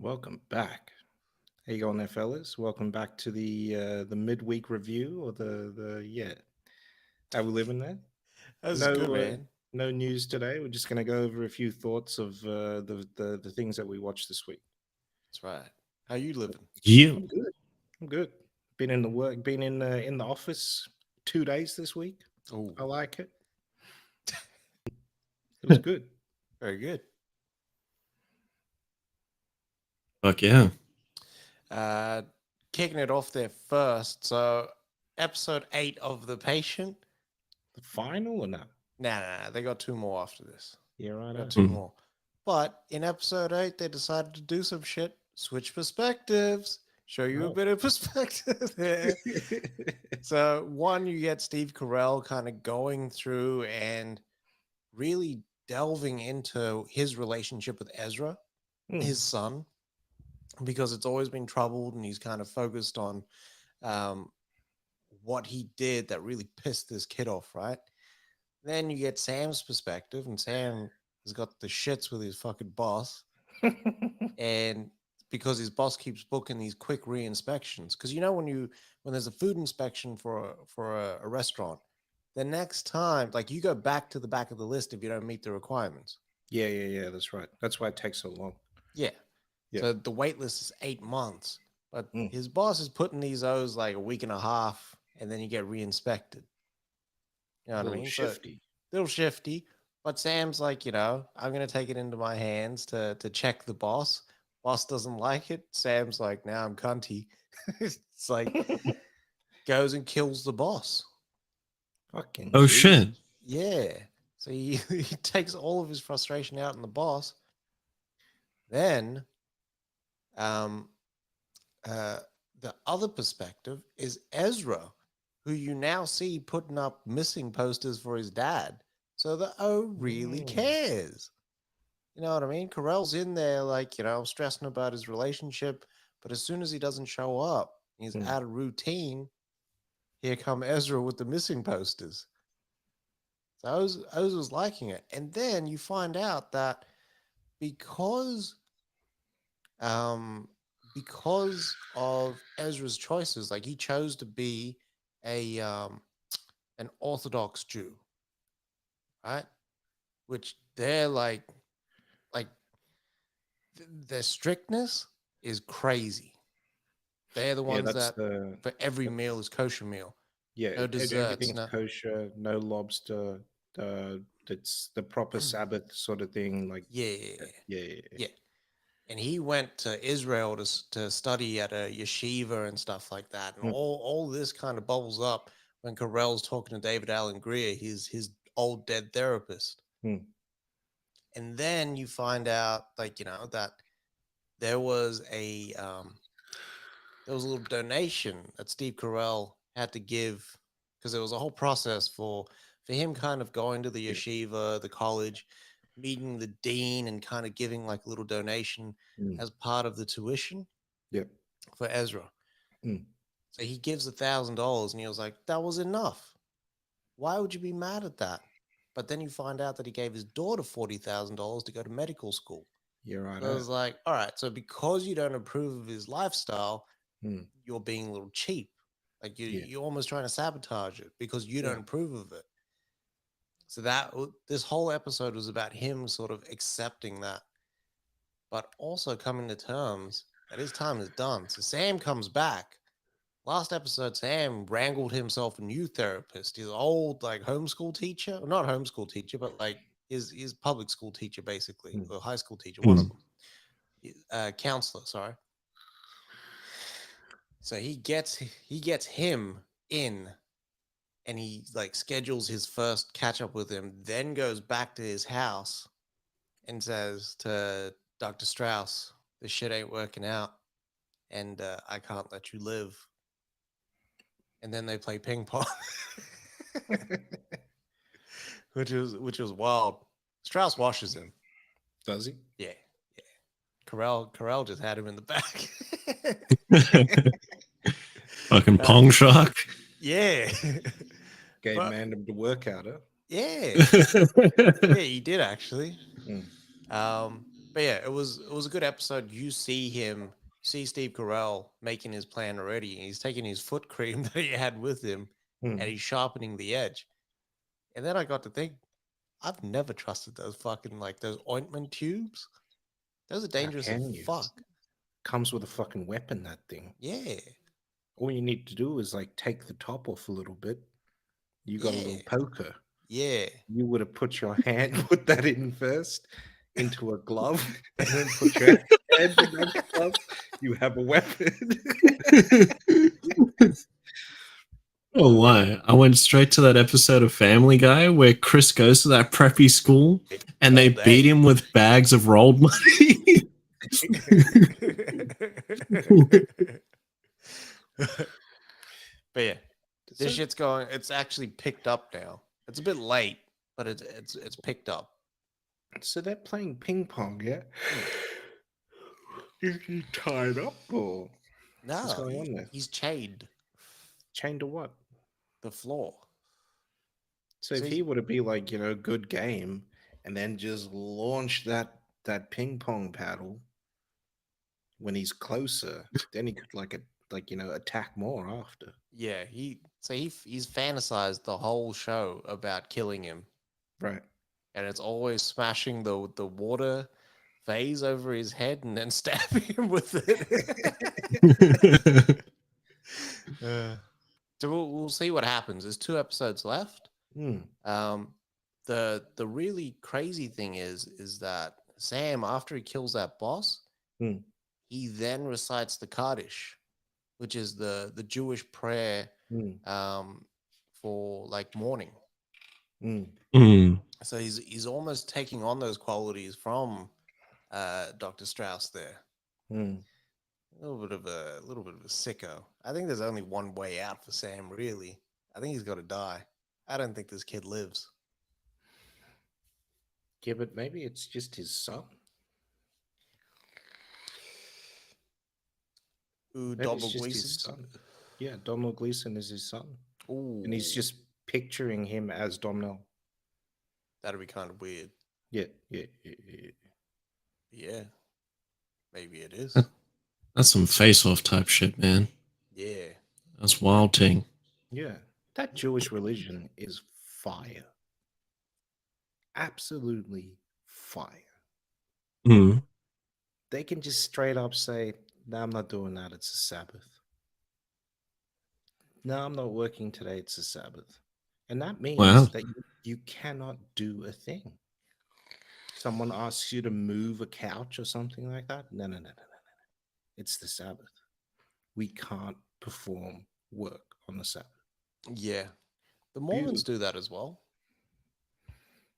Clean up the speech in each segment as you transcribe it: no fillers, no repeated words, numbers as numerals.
Welcome back. How you going there, fellas? Welcome back to the midweek review or the. How we living there? That's No good, man. no news today. We're just gonna go over a few thoughts of the things that we watched this week. That's right. How you living? You. I'm good. I'm good. Been in the office 2 days this week. Oh, I like it. It was good. very good. Fuck yeah. Uh, Kicking it off there first. So, episode 8 of The Patient. The final or no? Nah. They got two more after this. Yeah, right. Got two Mm. more. But in episode 8, they decided to do some shit, switch perspectives, show you a Oh. bit of perspective there. So, one, you get Steve Carell kind of going through and really delving into his relationship with Ezra, Hmm. his son, because it's always been troubled and he's kind of focused on um, what he did that really pissed this kid off, right? Then you get Sam's perspective, and Sam has got the shits with his fucking boss, and because his boss keeps booking these quick re-inspections, because when there's a food inspection for a restaurant, the next time, like, you go back to the back of the list if you don't meet the requirements. Yeah. That's right. That's why it takes so long. Yeah. Yeah. So the wait list is 8 months, but Mm. his boss is putting these O's like a week and a half, and then you get re-inspected. You know A what I little mean? So a shifty. little shifty, but Sam's like, I'm gonna take it into my hands to check the boss. Boss doesn't like it. Sam's like, now I'm cunty. It's like goes and kills the boss. Fucking Oh shit. Jesus. Yeah. So he takes all of his frustration out on the boss. Then um Uh, the other perspective is Ezra, who you now see putting up missing posters for his dad. So the O really Mm. cares. You know what I mean? Carell's in there, like, stressing about his relationship. But as soon as he doesn't show up, he's Mm. out of routine. Here come Ezra with the missing posters. So I was liking it. And then you find out that because um, because of Ezra's choices. Like, he chose to be a an Orthodox Jew, right? Which they're like their strictness is crazy. They're the Yeah, ones that's that for every meal is kosher meal, yeah. no desserts, Everything's no. kosher, no lobster. It's the proper Sabbath sort of thing. Like, Yeah, yeah. yeah. And he went to Israel to study at a yeshiva and stuff like that. And Mm. all this kind of bubbles up when Carell's talking to David Allen Greer, his old dead therapist. Mm. And then you find out, like, that there was there was a little donation that Steve Carell had to give, because there was a whole process for him kind of going to the Yeah. yeshiva, the college, meeting the dean, and kind of giving like a little donation Mm. as part of the tuition Yep. for Ezra. Mm. So he gives $1,000, and he was like, "That was enough. Why would you be mad at that?" But then you find out that he gave his daughter $40,000 to go to medical school. You're right. So I was like, all right, so because you don't approve of his lifestyle, Mm. you're being a little cheap. Like, Yeah. you're almost trying to sabotage it because you Yeah. don't approve of it. So this whole episode was about him sort of accepting that, but also coming to terms that his time is done. So Sam comes back. Last episode, Sam wrangled himself a new therapist. His old like homeschool teacher, not homeschool teacher, but like his public school teacher, basically, Mm. or high school teacher, one of Mm. them, counselor. Sorry. So he gets him in, and he like schedules his first catch up with him. Then goes back to his house and says to Dr. Strauss, "This shit ain't working out, and I can't let you live." And then they play ping pong. which was wild. Strauss washes him. Does he? Yeah, yeah. Carell just had him in the back. Fucking Uh, Pong Shock. yeah, Gave but man the workout, huh? yeah, yeah, he did actually. Mm. Um, But yeah, it was a good episode. You see Steve Carell making his plan already, and he's taking his foot cream that he had with him, and Hmm. he's sharpening the edge. And then I got to think, I've never trusted those fucking like those ointment tubes. Those are How dangerous as can you? fuck. Comes with a fucking weapon, that thing. Yeah, All you need to do is like take the top off a little bit. You got a yeah, little poker. yeah. You would have put your hand, put that in first into a glove, and then put your hand in that glove. You have a weapon. Oh, why? I went straight to that episode of Family Guy where Chris goes to that preppy school and they All beat day. him with bags of rolled money. But yeah, this so, shit's going. It's actually picked up now. It's a bit late, but it's picked up. so they're playing ping pong, yeah? Hmm. Is he tied up or what's No, going on there? he's chained Chained to what? the floor. So So if he were to be like, good game, and then just launch that ping pong paddle when he's closer, then he could attack more after. yeah, he's fantasized the whole show about killing him, Right. and it's always smashing the water vase over his head and then stabbing him with it. So we'll see what happens. There's 2 episodes left. Hmm. The really crazy thing is that Sam, after he kills that boss, Hmm. he then recites the Kaddish, which is the Jewish prayer Hmm. for like mourning. Hmm. Mm. So he's almost taking on those qualities from Dr. Strauss there. Hmm. A little bit of a sicko. I think there's only one way out for Sam, really. I think he's got to die. I don't think this kid lives. Yeah, but maybe it's just his son. Ooh, Maybe it's double just his Gleason's. son. Yeah, Donald Gleason is his son. And he's Ooh, just picturing him as Domhnall. that'd be kind of weird. Yeah, yeah, yeah, yeah. Yeah, maybe it is. That's some face-off type shit, man. Yeah, That's wild thing. Yeah. That Jewish religion is fire. Absolutely fire. Mm. They can just straight up say, no, I'm not doing that. It's a Sabbath. No, I'm not working today. It's a Sabbath. And that means Wow. that you cannot do a thing. Someone asks you to move a couch or something like that. No, no, no, no, no, no. It's the Sabbath. We can't perform work on the Sabbath. yeah. The Mormons Beautiful. do that as well,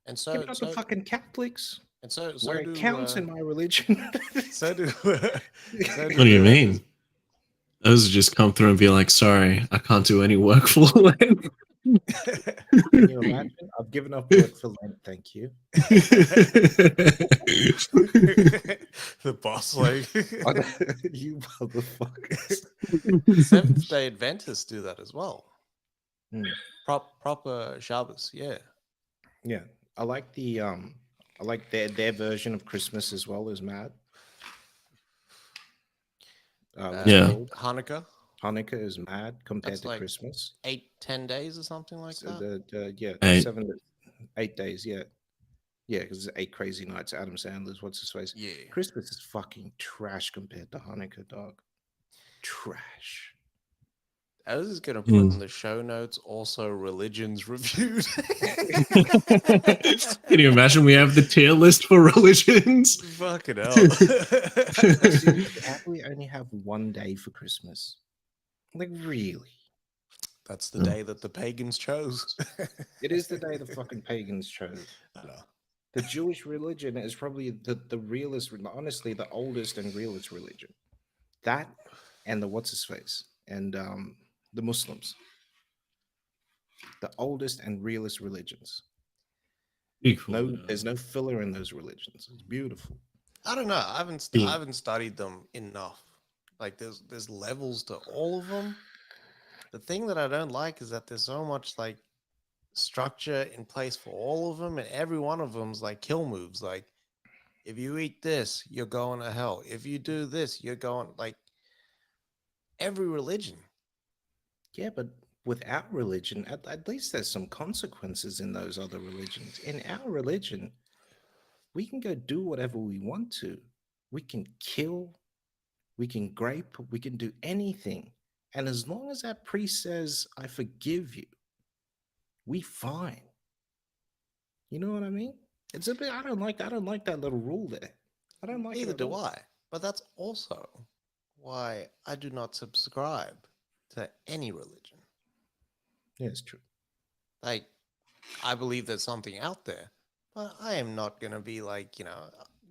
and Yeah, so but not the so fucking Catholics. and so Where so it do counts in my religion. so do so What do you mean? Those just come through and be like, sorry, I can't do any work for Lent. Can you imagine? I've given up work for Lent, thank you. the boss like You motherfuckers. Seventh Day Adventists do that as well. Hmm. Proper Shabbos, yeah. Yeah, I like their version of Christmas as well is mad. What's it Yeah. called? Hanukkah. Hanukkah is mad compared That's to like Christmas. 8-10 days or something like So that. yeah, Hey. 8 days, yeah. Yeah, because it's 8 crazy nights. Adam Sandler's what's his face. Yeah. Christmas is fucking trash compared to Hanukkah, dog. Trash. I was just gonna put Mm. in the show notes also religions reviewed. Can you imagine we have the tier list for religions? Fucking hell. Seriously, how do we only have one day for Christmas? Like, really? That's the day that the pagans chose. It is the day the fucking pagans chose. I know. The Jewish religion is probably the realest, honestly, the oldest and realest religion. That and the what's his face and the Muslims, the oldest and realest religions. No, there's no filler in those religions. It's beautiful. I don't know. I Yeah. haven't studied them enough. Like there's levels to all of them. The thing that I don't like is that there's so much like structure in place for all of them, and every one of them's like kill moves. Like If you eat this, you're going to hell. If you do this, you're going like every religion. Yeah, but without religion, at least there's some consequences in those other religions. In our religion, we can go do whatever we want to. We can kill, we can grape, we can do anything. And as long as that priest says, I forgive you, we fine. You know what I mean? It's a bit I don't like that little rule there. I don't like it Neither at do all. I. But that's also why I do not subscribe to any religion. Yeah, it's true. Like, I believe there's something out there, but I am not going to be like,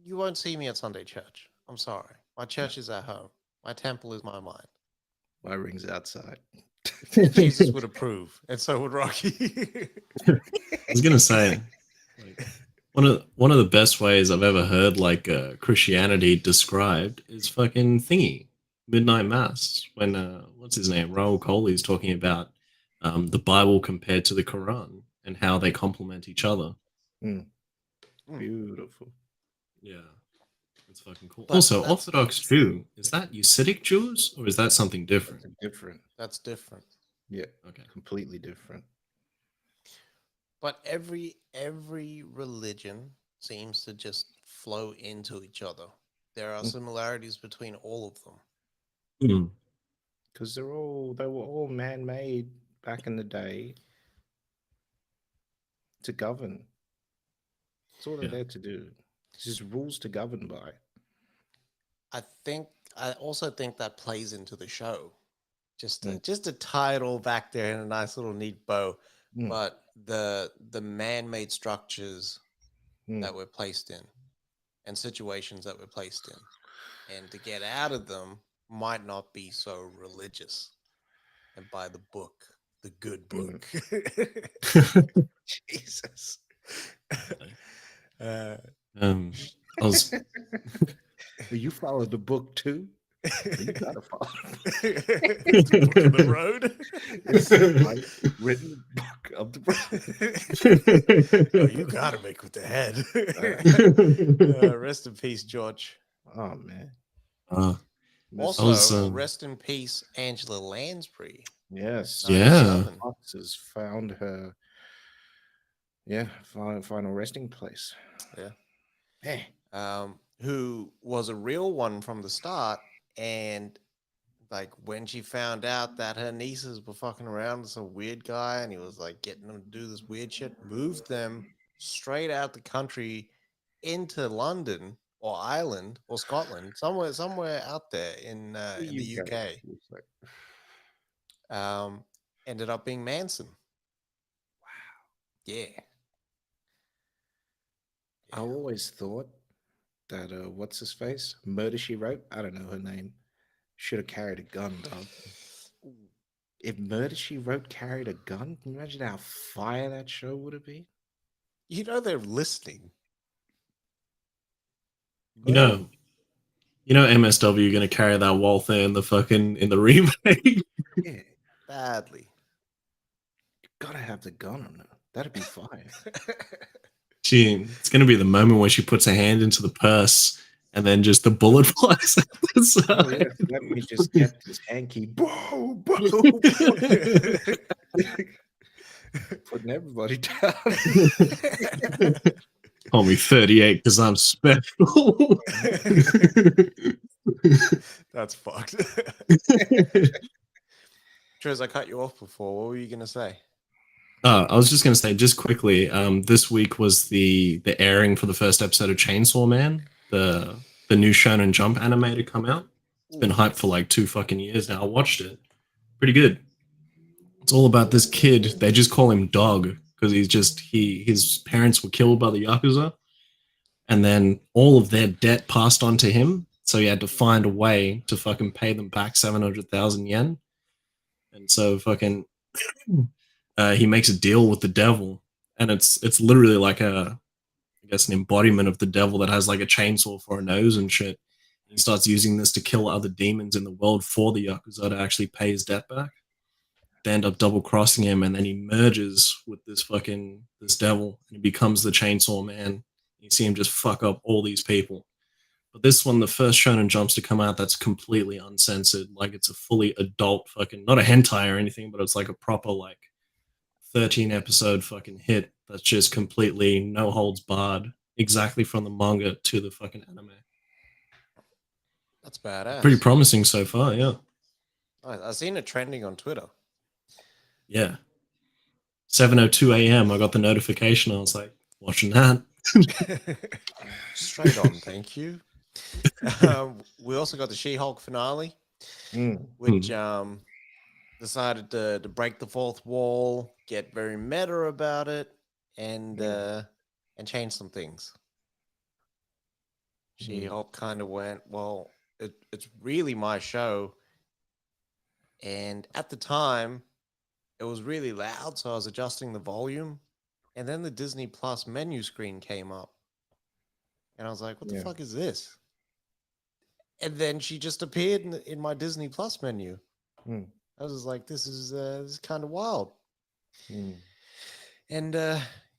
you won't see me at Sunday church. I'm sorry. My No, church is at home. My temple is my mind. my ring's outside. Jesus would approve, and so would Rocky. I was gonna say, like, one of the best ways I've ever heard like Christianity described is fucking thingy, midnight mass. When what's his name, Raul Coley's talking about the Bible compared to the Quran and how they complement each other. Mm, Mm. beautiful. Yeah, that's fucking cool. But Also, that's Orthodox Jew, is that Hasidic Jews or is that something different? That's different. that's different. Yeah, Okay. completely different. But every religion seems to just flow into each other. There are similarities between all of them. Hmm. Because they were all man made back in the day to govern. That's all they're Yeah. there to do. It's just rules to govern by. I think I also think that plays into the show. Mm, Just to tie it all back there in a nice little neat bow. mm, But the man-made structures mm, that we're placed in and situations that we're placed in, and to get out of them might not be so religious and by the book, the good mm. book. Jesus. uh, um, I was You follow the book too? You gotta follow. the book of the road. It's the written book of the Oh, you gotta make with the head. Rest in peace, George. Oh man. uh, Miss I was Also, rest in peace, Angela Lansbury. yes. Yeah. 9/11. Fox has found her final resting place. Yeah. Hey. Who was a real one from the start, and like when she found out that her nieces were fucking around with some weird guy, and he was like getting them to do this weird shit, moved them straight out the country into London or Ireland or Scotland, somewhere out there in the UK. It's like, Um, ended up being Manson. Yeah. I always thought that what's his face? Murder She Wrote. I don't know her name. Should have carried a gun, dog. If Murder She Wrote carried a gun, can you imagine how fire that show would have been? You know they're listening. You know, MSW going to carry that Walther in the remake. Yeah, Badly. gotta have the gun on her. That'd be fire. It's going to be the moment where she puts her hand into the purse and then just the bullet flies out the Oh yeah, side. let me just kept his hanky. Boom, boom, putting everybody down. Call me 38 because I'm special. That's fucked. Trez, I cut you off before. What were you gonna say? I was just going to say, just quickly, this week was the airing for the first episode of Chainsaw Man, the new Shonen Jump anime to come out. It's been hyped for like 2 fucking years now. I watched it. Pretty good. It's all about this kid. They just call him Dog because his parents were killed by the Yakuza, and then all of their debt passed on to him. So he had to find a way to fucking pay them back 700,000 yen. And so fucking he makes a deal with the devil, and it's literally like I guess an embodiment of the devil that has like a chainsaw for a nose and shit. He starts using this to kill other demons in the world for the Yakuza to actually pay his debt back. They end up double crossing him, and then he merges with this devil, and he becomes the Chainsaw Man. You see him just fuck up all these people. But this one, the first Shonen Jumps to come out, that's completely uncensored. Like it's a fully adult fucking, not a hentai or anything, but it's like a proper like 13 episode fucking hit that's just completely no holds barred, exactly from the manga to the fucking anime. That's badass. Pretty promising so far, yeah. I've seen it trending on Twitter. Yeah. 7:02 a.m. I got the notification. I was like, watching that. Straight on, thank you. We also got the She-Hulk finale, which decided to break the fourth wall, get very meta about it, and change some things. She-Hulk kind of went, well, it's really my show. And at the time, it was really loud, so I was adjusting the volume. And then the Disney Plus menu screen came up. And I was like, what the fuck is this? And then she just appeared in my Disney Plus menu. I was just like, this is kind of wild. And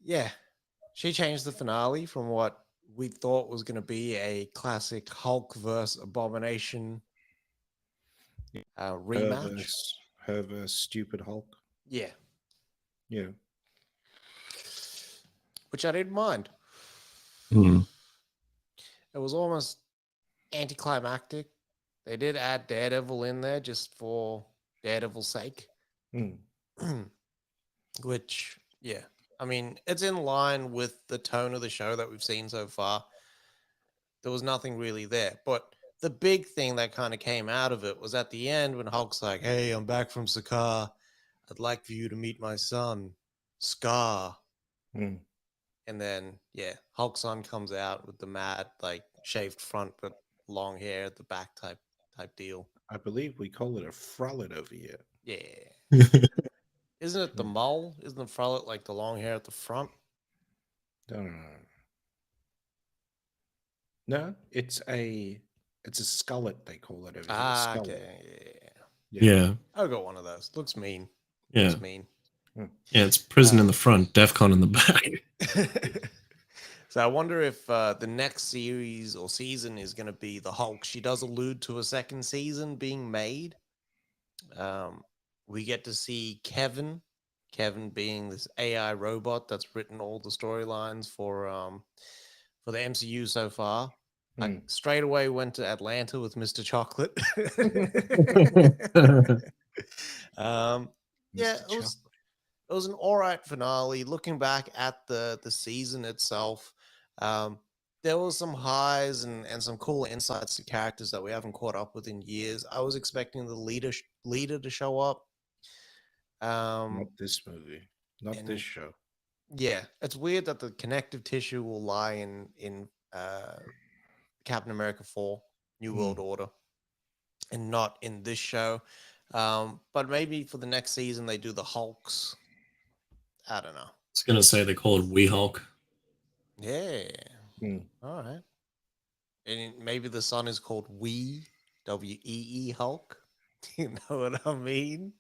yeah, she changed the finale from what we thought was going to be a classic Hulk versus Abomination rematch. Her versus Stupid Hulk. Yeah. Yeah. Which I didn't mind. Mm. It was almost anticlimactic. They did add Daredevil in there just for Daredevil's sake. Which, yeah. I mean, it's in line with the tone of the show that we've seen so far. There was nothing really there. But the big thing that kind of came out of it was at the end when Hulk's like, hey, I'm back from Sakaar. I'd like for you to meet my son, Scar. And then, yeah, Hulk's son comes out with the mad, like, shaved front but long hair at the back type deal. I believe we call it a frollet over here. Yeah. Isn't it the mole? Isn't the frollet like the long hair at the front? No, it's a skullet, they call it over here. Ah, Skullet. okay. Yeah. I'll got one of those. Looks mean. Yeah. Looks mean. Yeah, it's prison in the front, DEFCON in the back. So I wonder if the next series or season is going to be the Hulk. She does allude to a second season being made. We get to see Kevin being this AI robot that's written all the storylines for the MCU so far. I straight away went to Atlanta with Mr. Chocolate. Yeah, it was an all right finale. Looking back at the season itself, there was some highs and some cool insights to characters that we haven't caught up with in years. I was expecting the leader to show up. Not this movie. Not this show. Yeah, it's weird that the connective tissue will lie in Captain America 4, New World Order, and not in this show. But maybe for the next season they do the Hulks. I don't know. I was gonna say they call it Wee Hulk. Yeah. All right. And maybe the son is called Wee, WEE Hulk. You know what I mean?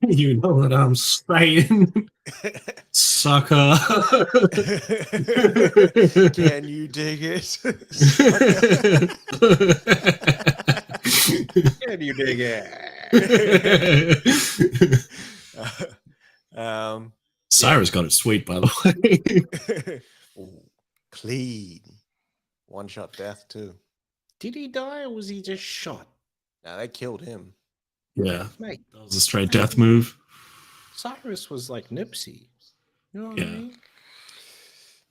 You know what I'm saying, sucker. Can you dig it? Can you dig it? Cyrus got it sweet, by the way. Ooh, clean. One-shot death, too. Did he die or was he just shot? No, they killed him. Yeah, mate, that was a straight death move. Cyrus was like Nipsey. You know what I mean?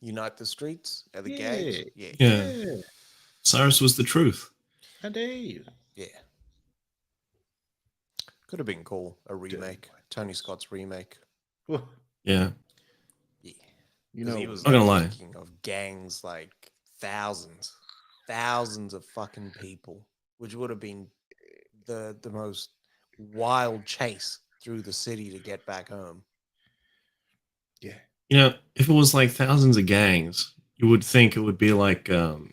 Unite the streets at the gate. Yeah. Cyrus was the truth. How dare you? Yeah. Could have been cool. A remake. Tony Scott's remake. Yeah. Yeah. You know, he was not gonna lie. Thinking of gangs like thousands of fucking people, which would have been the most wild chase through the city to get back home. Yeah. You know, if it was like thousands of gangs, you would think it would be like the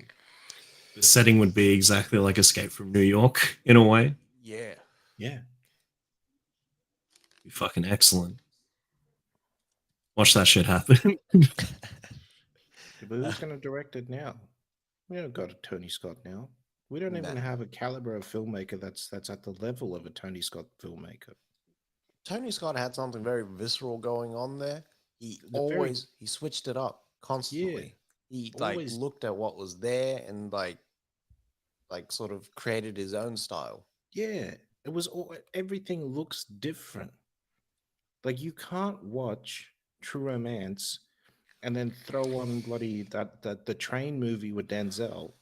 setting would be exactly like Escape from New York in a way. Yeah. Yeah. Be fucking excellent. Watch that shit happen. But who's going to direct it now? We don't got a Tony Scott now. We don't even Nah. have a caliber of filmmaker that's at the level of a Tony Scott filmmaker. Tony Scott had something very visceral going on there. He The very he switched it up yeah, constantly. He like always looked at what was there and like sort of created his own style. yeah. It was all everything looks different. Like you can't watch True Romance and then throw on bloody that the train movie with Denzel,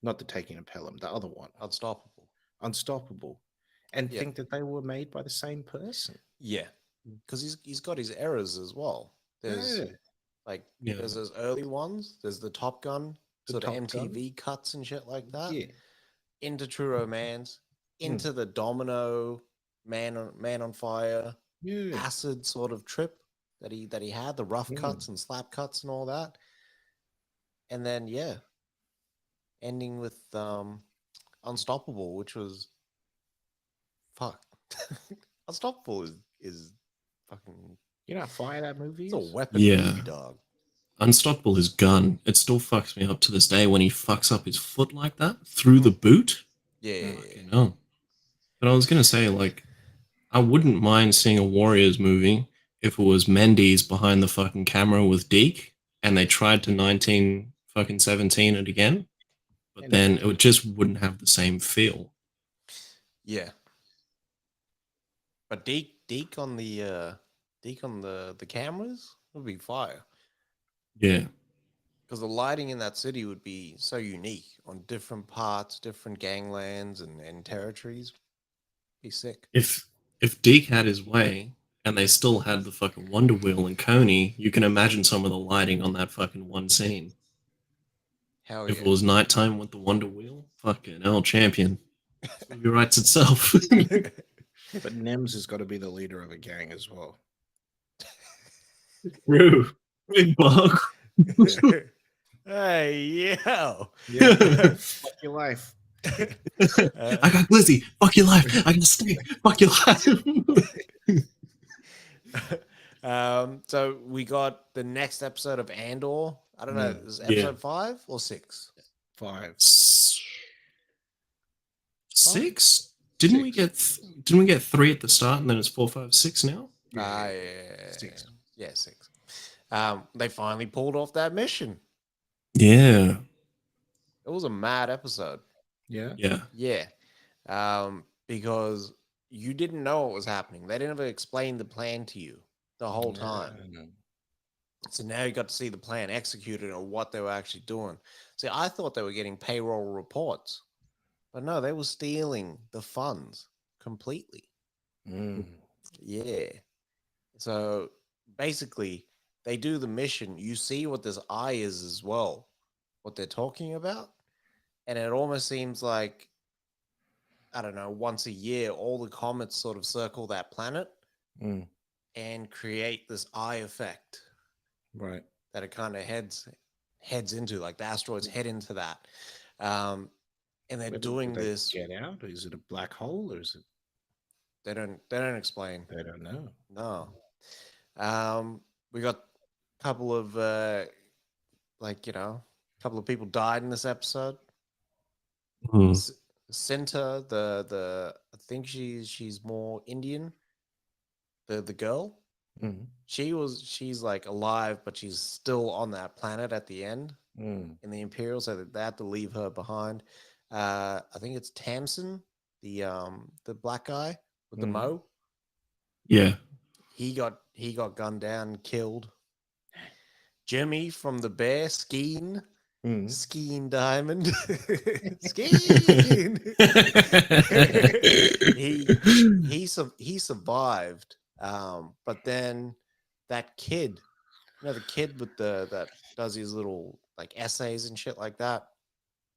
not the Taking of Pelham, the other one, Unstoppable. Unstoppable, and Yeah. think that they were made by the same person. Yeah. Because he's got his errors as well. There's Yeah, like Yeah. there's those early ones. There's the Top Gun the sort of Top Gun. MTV cuts and shit like that. Yeah, Into True Romance, Mm. into the Domino, Man on Fire, yeah, acid sort of trip that he had, the rough Mm. cuts and slap cuts and all that. And then yeah, ending with Unstoppable, which was fuck. Unstoppable is fucking You know how fire that movie it's a is? weapon Yeah. movie, dog. Unstoppable is gun. It still fucks me up to this day when he fucks up his foot like that through the boot. Yeah. Fucking hell. But I was gonna say, like, I wouldn't mind seeing a Warriors movie if it was Mendes behind the fucking camera with Deke and they tried to 19 fucking 17 it again, They but never then did. it just wouldn't have the same feel. Yeah. But Deke on the cameras would be fire. Yeah. Because the lighting in that city would be so unique on different parts, different ganglands and territories. Be sick. If Deke had his way and they still had the fucking Wonder Wheel and Coney, you can imagine some of the lighting on that fucking one scene. Hell If it yeah. was nighttime with the Wonder Wheel, fucking hell, champion. This movie writes itself. But Nems has got to be the leader of a gang as well. True. Big bug. Hey, yo. Yeah, fuck your life. I got glizzy. Fuck your life. I got steak. Fuck your life. So we got the next episode of Andor. I don't know, is it Yeah. episode 5 or 6? 5. 6? Didn't we get 3 at the start and then it's 4, 5, 6 now? Yeah. Yeah, 6. Yeah, 6. They finally pulled off that mission. Yeah. It was a mad episode. Yeah. Yeah. Yeah. Because you didn't know what was happening. They didn't ever explain the plan to you the whole time. So now you got to see the plan executed or what they were actually doing. See, I thought they were getting payroll reports, but no, they were stealing the funds completely. Mm. Yeah. So basically, they do the mission. You see what this eye is as well, what they're talking about. And it almost seems like, I don't know, once a year, all the comets sort of circle that planet Mm. and create this eye effect Right. that it kind of heads into, like the asteroids head into that. And they're Where doing did they this. get out? Is it a black hole or is it? They don't explain. They don't know. No. We got a couple of a couple of people died in this episode. Hmm. Cinta, the I think she's more Indian. The girl, Mm. she's like alive, but she's still on that planet at the end Mm. in the Imperial, so that they have to leave her behind. I think it's Tamsin, the black guy with the Mhm. mo. Yeah. He got gunned down and killed. Jimmy from the Bear skiing. Mm. Skiing diamond. Skiing. he survived. But then that kid, the kid with that does his little like essays and shit like that,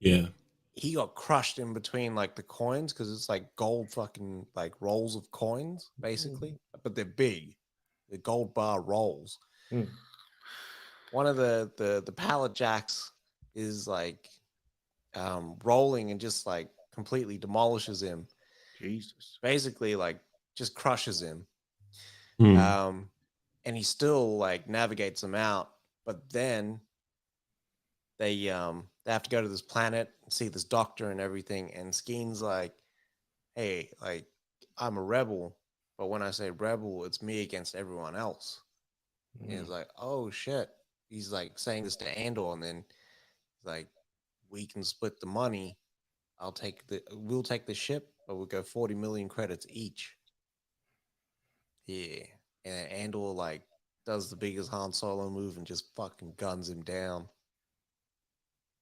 Yeah. he got crushed in between like the coins because it's like gold fucking like rolls of coins basically, but they're big. The gold bar rolls. Mm. One of the pallet jacks is like rolling and just like completely demolishes him. Jesus. Basically, like just crushes him. Hmm. And he still like navigates them out, but then they have to go to this planet and see this doctor and everything. And Skeen's like, hey, like I'm a rebel, but when I say rebel, it's me against everyone else. And he's Mm. like, oh shit. He's like saying this to Andor, and then he's like, we can split the money. We'll take the ship, but we'll go 40 million credits each. Yeah. And Andor like does the biggest Han Solo move and just fucking guns him down.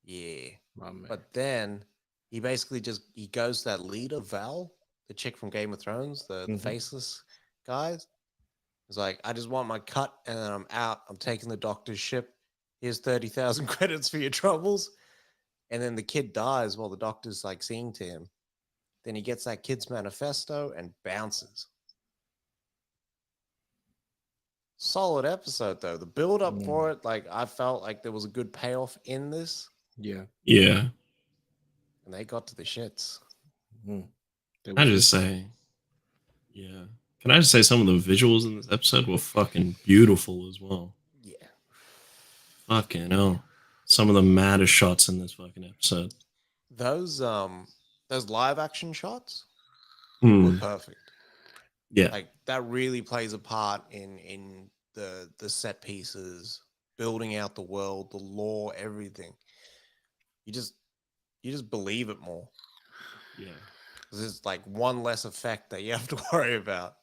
Yeah. My man. But then he basically just he goes to that leader, Val, the chick from Game of Thrones, the Mhm. faceless guys. He's like, I just want my cut and then I'm out. I'm taking the doctor's ship. Here's 30,000 credits for your troubles. And then the kid dies while the doctor's like singing to him. Then he gets that kid's manifesto and bounces. Solid episode though. The build up for it, like I felt like there was a good payoff in this, Yeah. Yeah. and they got to the shits. Mm. There I was just good. say, yeah. Can I just say some of the visuals in this episode were fucking beautiful as well. Yeah. Fucking hell. Some of the maddest shots in this fucking episode. Those live action shots were Hmm. perfect. Yeah. Like that really plays a part in the set pieces, building out the world, the lore, everything. You just believe it more. Yeah. Because it's like one less effect that you have to worry about.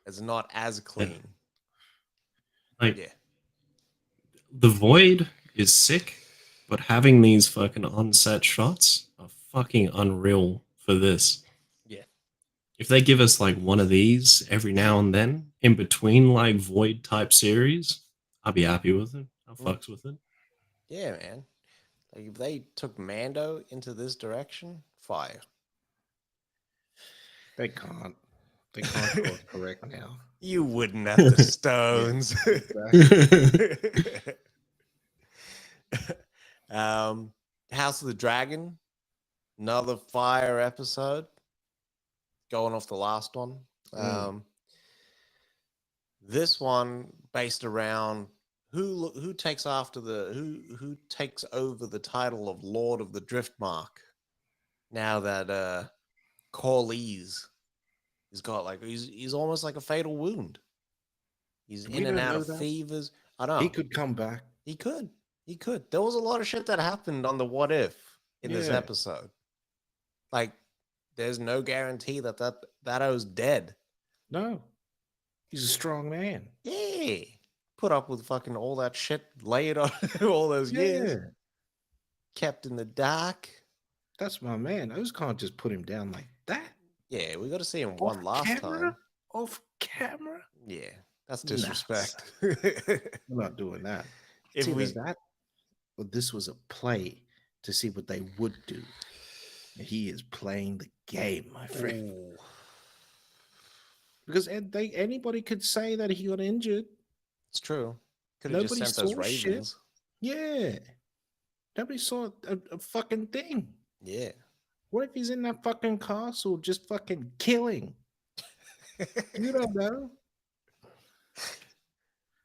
It's not as clean. Like, Yeah. the void is sick, but having these fucking on-set shots are fucking unreal for this. Yeah. If they give us like one of these every now and then in between like void type series, I'll be happy with it. I'll Mm. fucks with it. Yeah, man. Like if they took Mando into this direction, fire. They can't. They can't course correct now. You wouldn't have the stones. Exactly. House of the Dragon, another fire episode. Going off the last one. Mm. This one based around who takes after who takes over the title of Lord of the Driftmark now that Corlys he's got like he's almost like a fatal wound. He's We in and don't out know of that. fevers. I know. He could come back. He could. He could. There was a lot of shit that happened on the what if in this Yeah. episode. Like, there's no guarantee that I was dead. No. He's a strong man. Yeah. Put up with fucking all that shit laid on all those years. Yeah. Kept in the dark. That's my man. Those can't just put him down like that. Yeah, we got to see him Off one last camera? time. Off camera? Yeah, that's Nah, disrespect. We're not doing that. If It's we either that, or this was a play to see what they would do. He is playing the game, my friend. Ooh. Because anybody could say that he got injured. It's true. Could have just Nobody sent those saw shit. ravens. Yeah. Nobody saw a fucking thing. Yeah. What if he's in that fucking castle just fucking killing? You don't know.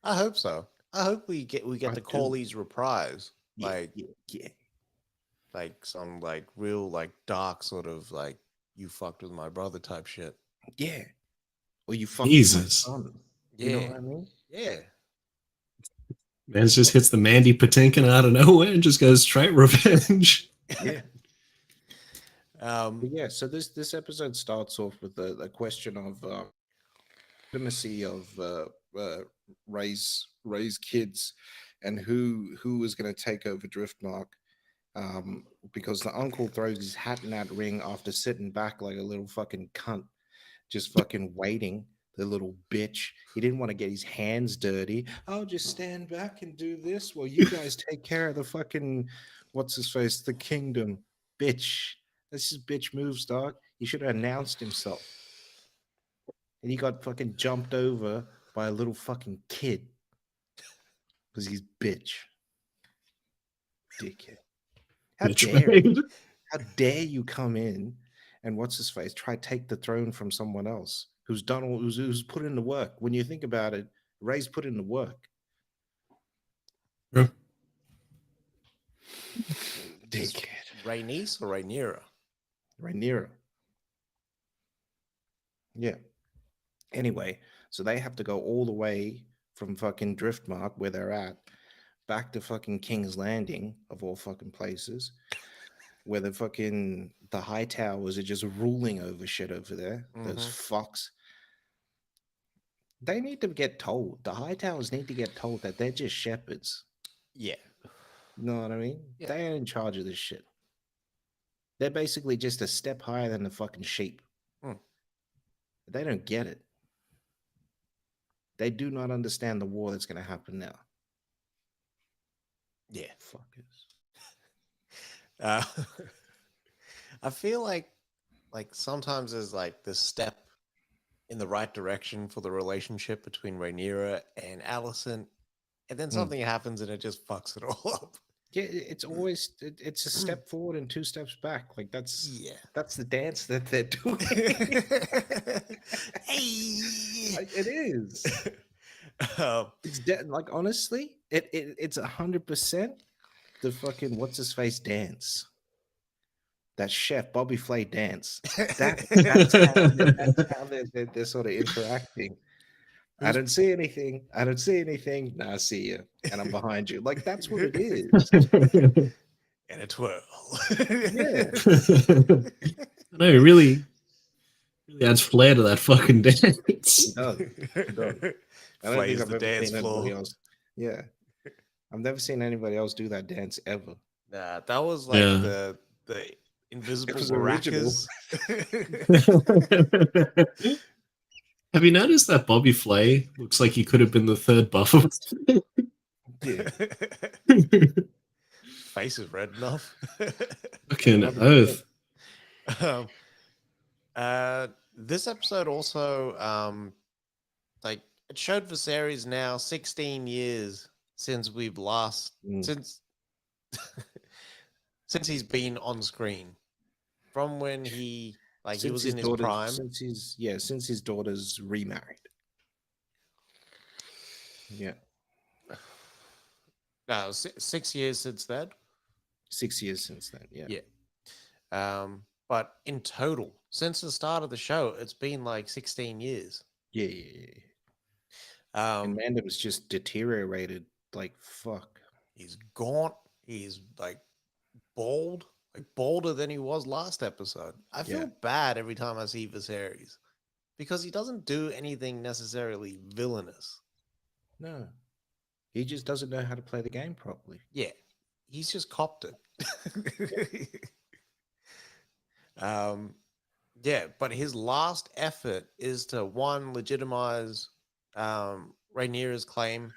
I hope so. I hope we get I the do. Corlys reprise. Yeah, Like like some like real like dark sort of like you fucked with my brother type shit. yeah. Or you fucking my Jesus. son. Yeah. You know what I mean? Yeah. Man just hits the Mandy Patinkin out of nowhere and just goes straight revenge. Yeah. Um But yeah, so this episode starts off with the question of intimacy of Ray's kids and who is going to take over Driftmark, because the uncle throws his hat in that ring after sitting back like a little fucking cunt, just fucking waiting. The little bitch. He didn't want to get his hands dirty. I'll just stand back and do this while you guys take care of the fucking what's his face, the kingdom, bitch. This is bitch moves, dog. He should have announced himself. And he got fucking jumped over by a little fucking kid because he's bitch. Dickhead. Bitch How dare you come in and what's his face try take the throne from someone else who's done all who's put in the work. When you think about it, Ray's put in the work. Yeah. Dickhead. Rhaenys or Rhaenyra? Rhaenyra. Yeah. Anyway, so they have to go all the way from fucking Driftmark, where they're at, back to fucking King's Landing, of all fucking places, where the high towers are just ruling over shit over there. Those Mhm. fucks. They need to get told. The high towers need to get told that they're just shepherds. Yeah. You know what I mean? Yeah. They ain't in charge of this shit. They're basically just a step higher than the fucking sheep. Mm. They don't get it. They do not understand the war that's going to happen now. Yeah. Fuckers. Uh, I feel like sometimes there's like this step in the right direction for the relationship between Rhaenyra and Alicent, and then something happens and it just fucks it all up. Yeah, it's always it's a step forward and two steps back. Like that's Yeah. the dance that they're doing. Hey. It is. It's like honestly, it's 100% the fucking what's his face dance. That chef Bobby Flay dance. That's how they're sort of interacting. I don't see anything. I don't see anything. Nah, I see you, and I'm behind you. Like that's what it is. And a twirl. Yeah. No, it really adds flair to that fucking dance. It does. It does. I don't think Flays I've the ever dance seen anybody floor. else. Yeah, I've never seen anybody else do that dance ever. Nah, that was like Yeah. the invisible was original. maracas. Have you noticed that Bobby Flay looks like he could have been the third buffer? Yeah. Face is red enough. Fucking 100%. oath. um, this episode also like it showed Viserys now 16 years since we've last since since he's been on screen, from when he he was in his prime. Since his daughter's remarried. Yeah, No, 6 years since then. 6 years since then. Yeah. Yeah. But in total, since the start of the show, it's been like 16 years. Yeah. And Mandem's just deteriorated like fuck. He's gaunt. He's like bald, like bolder than he was last episode. I feel bad every time I see Viserys because he doesn't do anything necessarily villainous. No, he just doesn't know how to play the game properly. Yeah, he's just copped it. Yeah, but his last effort is to legitimize Rhaenyra's claim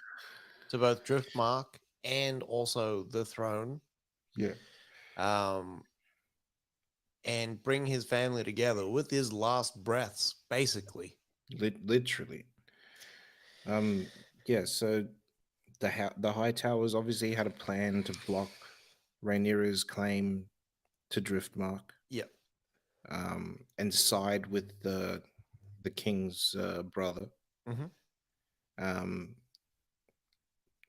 to both Driftmark and also the throne. Yeah. And bring his family together with his last breaths, basically. Literally. Yeah. So the High Towers obviously had a plan to block Rhaenyra's claim to Driftmark. Yep. And side with the king's brother.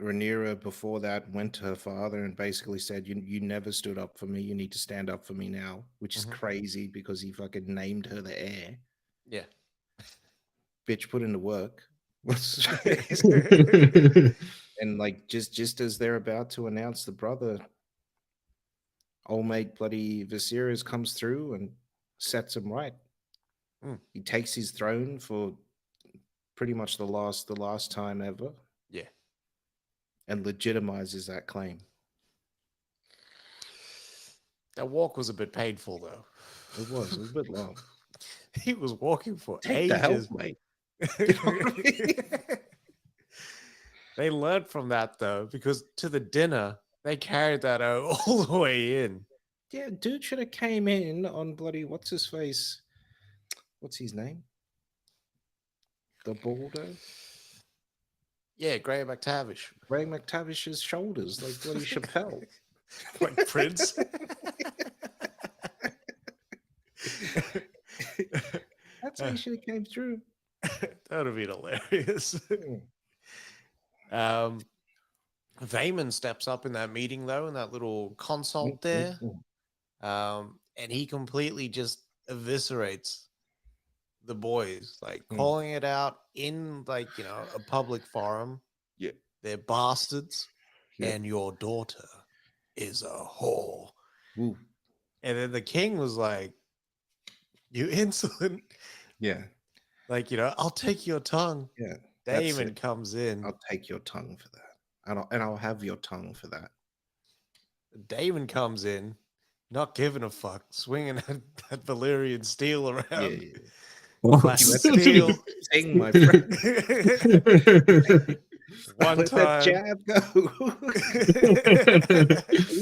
Rhaenyra before that went to her father and basically said, "You never stood up for me. You need to stand up for me now," which is crazy because he fucking named her the heir. Yeah. Bitch put into work. And like just as they're about to announce the brother, old mate bloody Viserys comes through and sets him right. He takes his throne for pretty much the last time ever. Yeah. And legitimizes that claim. That walk was a bit painful, though. It was a bit long. He was walking for Take ages. the help, mate. They learned from that, though, because to the dinner, they carried that all the way in. Yeah, dude should have came in on bloody what's his face? What's his name? The Baldo? Yeah, Graham McTavish. Graham McTavish's shoulders, like bloody Chappelle. Like Prince. That's how he should have came through. That would have been hilarious. Vayman steps up in that meeting though, in that little consult there, Mm. and he completely just eviscerates the boys, like Mm. calling it out in like a public forum. Yeah. They're bastards, Yeah. and your daughter is a whore. Ooh. And then the king was like, "You insolent!" Yeah. Like I'll take your tongue. Yeah. That's Damon it. comes in. I'll take your tongue for that. And I'll have your tongue for that. Damon comes in, not giving a fuck, swinging that Valyrian steel around. Yeah. Yeah. Flash You of let that steel. thing, my friend. One Let that time. jab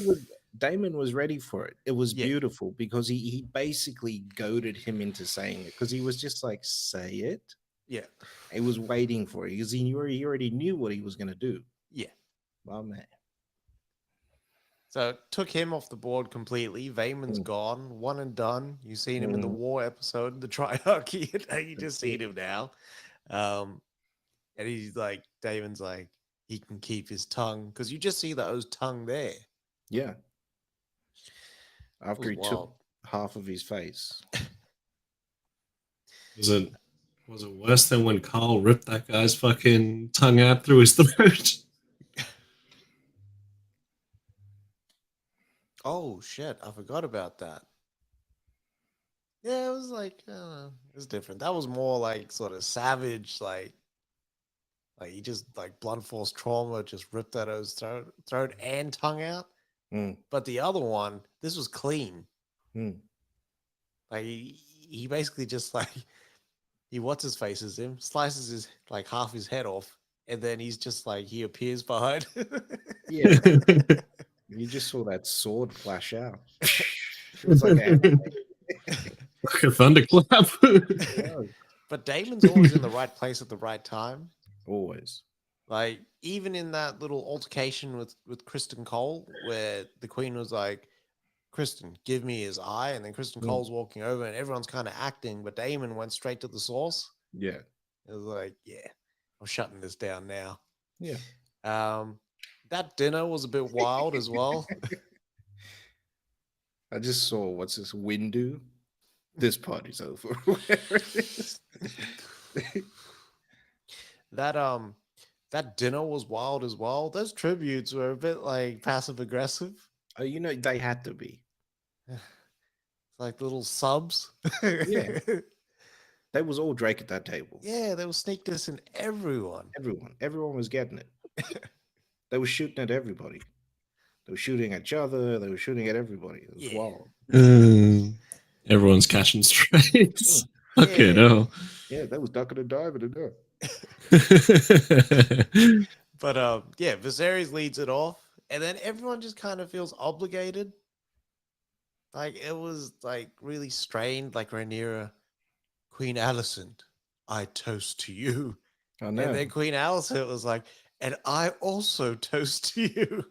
go. Damon was ready for it. It was Yeah. beautiful because he basically goaded him into saying it because he was just like, say it. Yeah. He was waiting for it because he already knew what he was going to do. Yeah. Oh, man. So it took him off the board completely. Vayman's gone, one and done. You've seen him in the war episode, the Triarchy. You just seen him now. And he's like, Damon's like, he can keep his tongue because you just see those tongue there. Yeah. After he wild. took half of his face. Was it worse than when Carl ripped that guy's fucking tongue out through his throat? Oh shit! I forgot about that. Yeah, it was like it was different. That was more like sort of savage, like he just like blunt force trauma, just ripped out his throat and tongue out. Mm. But the other one, this was clean. Mm. Like he basically just like he what's his faces him, slices his like half his head off, and then he's just like he appears behind. Yeah. You just saw that sword flash out. It was like Like a thunderclap. But Damon's always in the right place at the right time. Always. Like even in that little altercation with Kristen Cole, where the Queen was like, "Kristen, give me his eye," and then Kristen Cole's walking over, and everyone's kind of acting, but Damon went straight to the source. Yeah. It was like, "Yeah, I'm shutting this down now." Yeah. That dinner was a bit wild as well. I just saw what's this window. This party's over. That dinner was wild as well. Those tributes were a bit like passive aggressive. Oh, they had to be. Like little subs. Yeah. They was all Drake at that table. Yeah, they were sneak dissing everyone. Everyone was getting it. They were shooting at everybody. They were shooting at each other. They were shooting at everybody. It was wild. Everyone's catching strays. Okay, Yeah. no. Yeah, that was ducking and diving and there. But yeah, Viserys leads it off, and then everyone just kind of feels obligated. Like it was like really strained, like Rhaenyra, Queen Alicent, I toast to you. I know. And then Queen Alicent was like, and I also toast to you.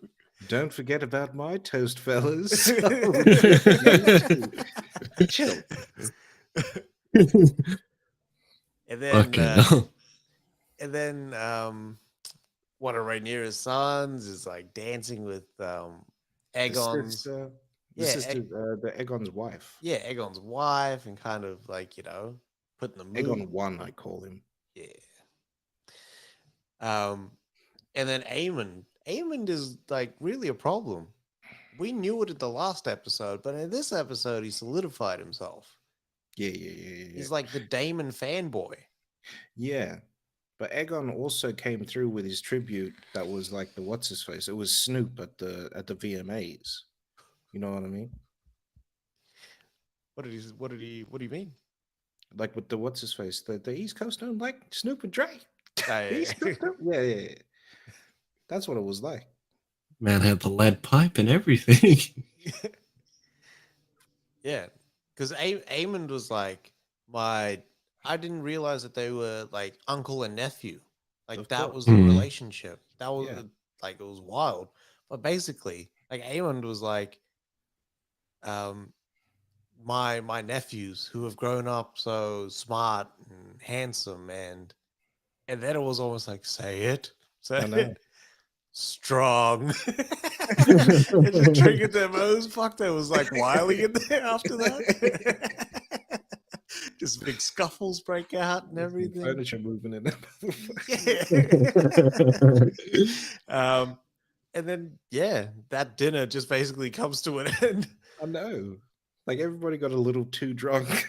Don't forget about my toast, fellas. Chill. And then Okay, no. and then one of Rhaenyra's sons is like dancing with Aegon's The Aegon's wife. Yeah, Aegon's wife, and kind of like putting the mood. Aegon 1, I call him. Yeah. And then Aemond is like really a problem. We knew it in the last episode, but in this episode, he solidified himself. Yeah. He's like the Daemon fanboy. Yeah. But Aegon also came through with his tribute that was like the what's his face. It was Snoop at the VMAs. You know what I mean? What do you mean? Like with the what's his face, the East Coast don't like Snoop and Dre. Yeah. Yeah. That's what it was like. Man had the lead pipe and everything. Yeah, because Aemond was like I didn't realize that they were like uncle and nephew. Like Of that course. was the relationship. That was like it was wild. But basically, like Aemond was like, my nephews who have grown up so smart and handsome, and then it was almost like say it. I know. strong. It just triggered their moves. Fuck, there was like Wiley in there after that. Just big scuffles break out and everything. Furniture moving in there. Yeah. And then that dinner just basically comes to an end. I know. Like everybody got a little too drunk.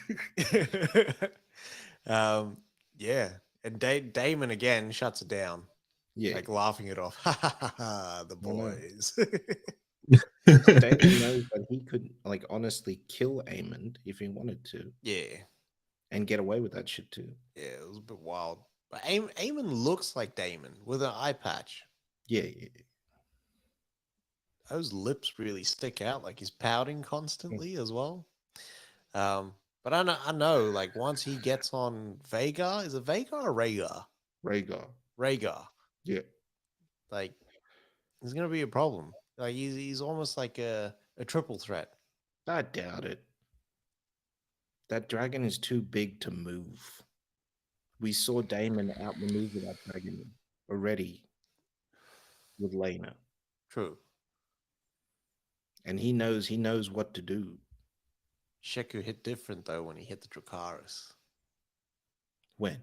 Yeah. And Damon again shuts it down. Yeah. Like laughing it off. Ha ha ha ha, the I know. boys. Damon knows that he could, like, honestly kill Aemond if he wanted to Yeah. and get away with that shit too. Yeah, it was a bit wild. But Eamon looks like Damon with an eye patch. Yeah, yeah. Those lips really stick out, like he's pouting constantly as well. But I know, like once he gets on Vagar, is it Vagar or Rhaegar? Rhaegar. Rhaegar. Yeah. Like, it's gonna be a problem. Like he's almost like a triple threat. I doubt it. That dragon is too big to move. We saw Damon outmaneuver that dragon already with Lena. True. And he knows what to do. Sheku hit different though when he hit the Dracarys. When?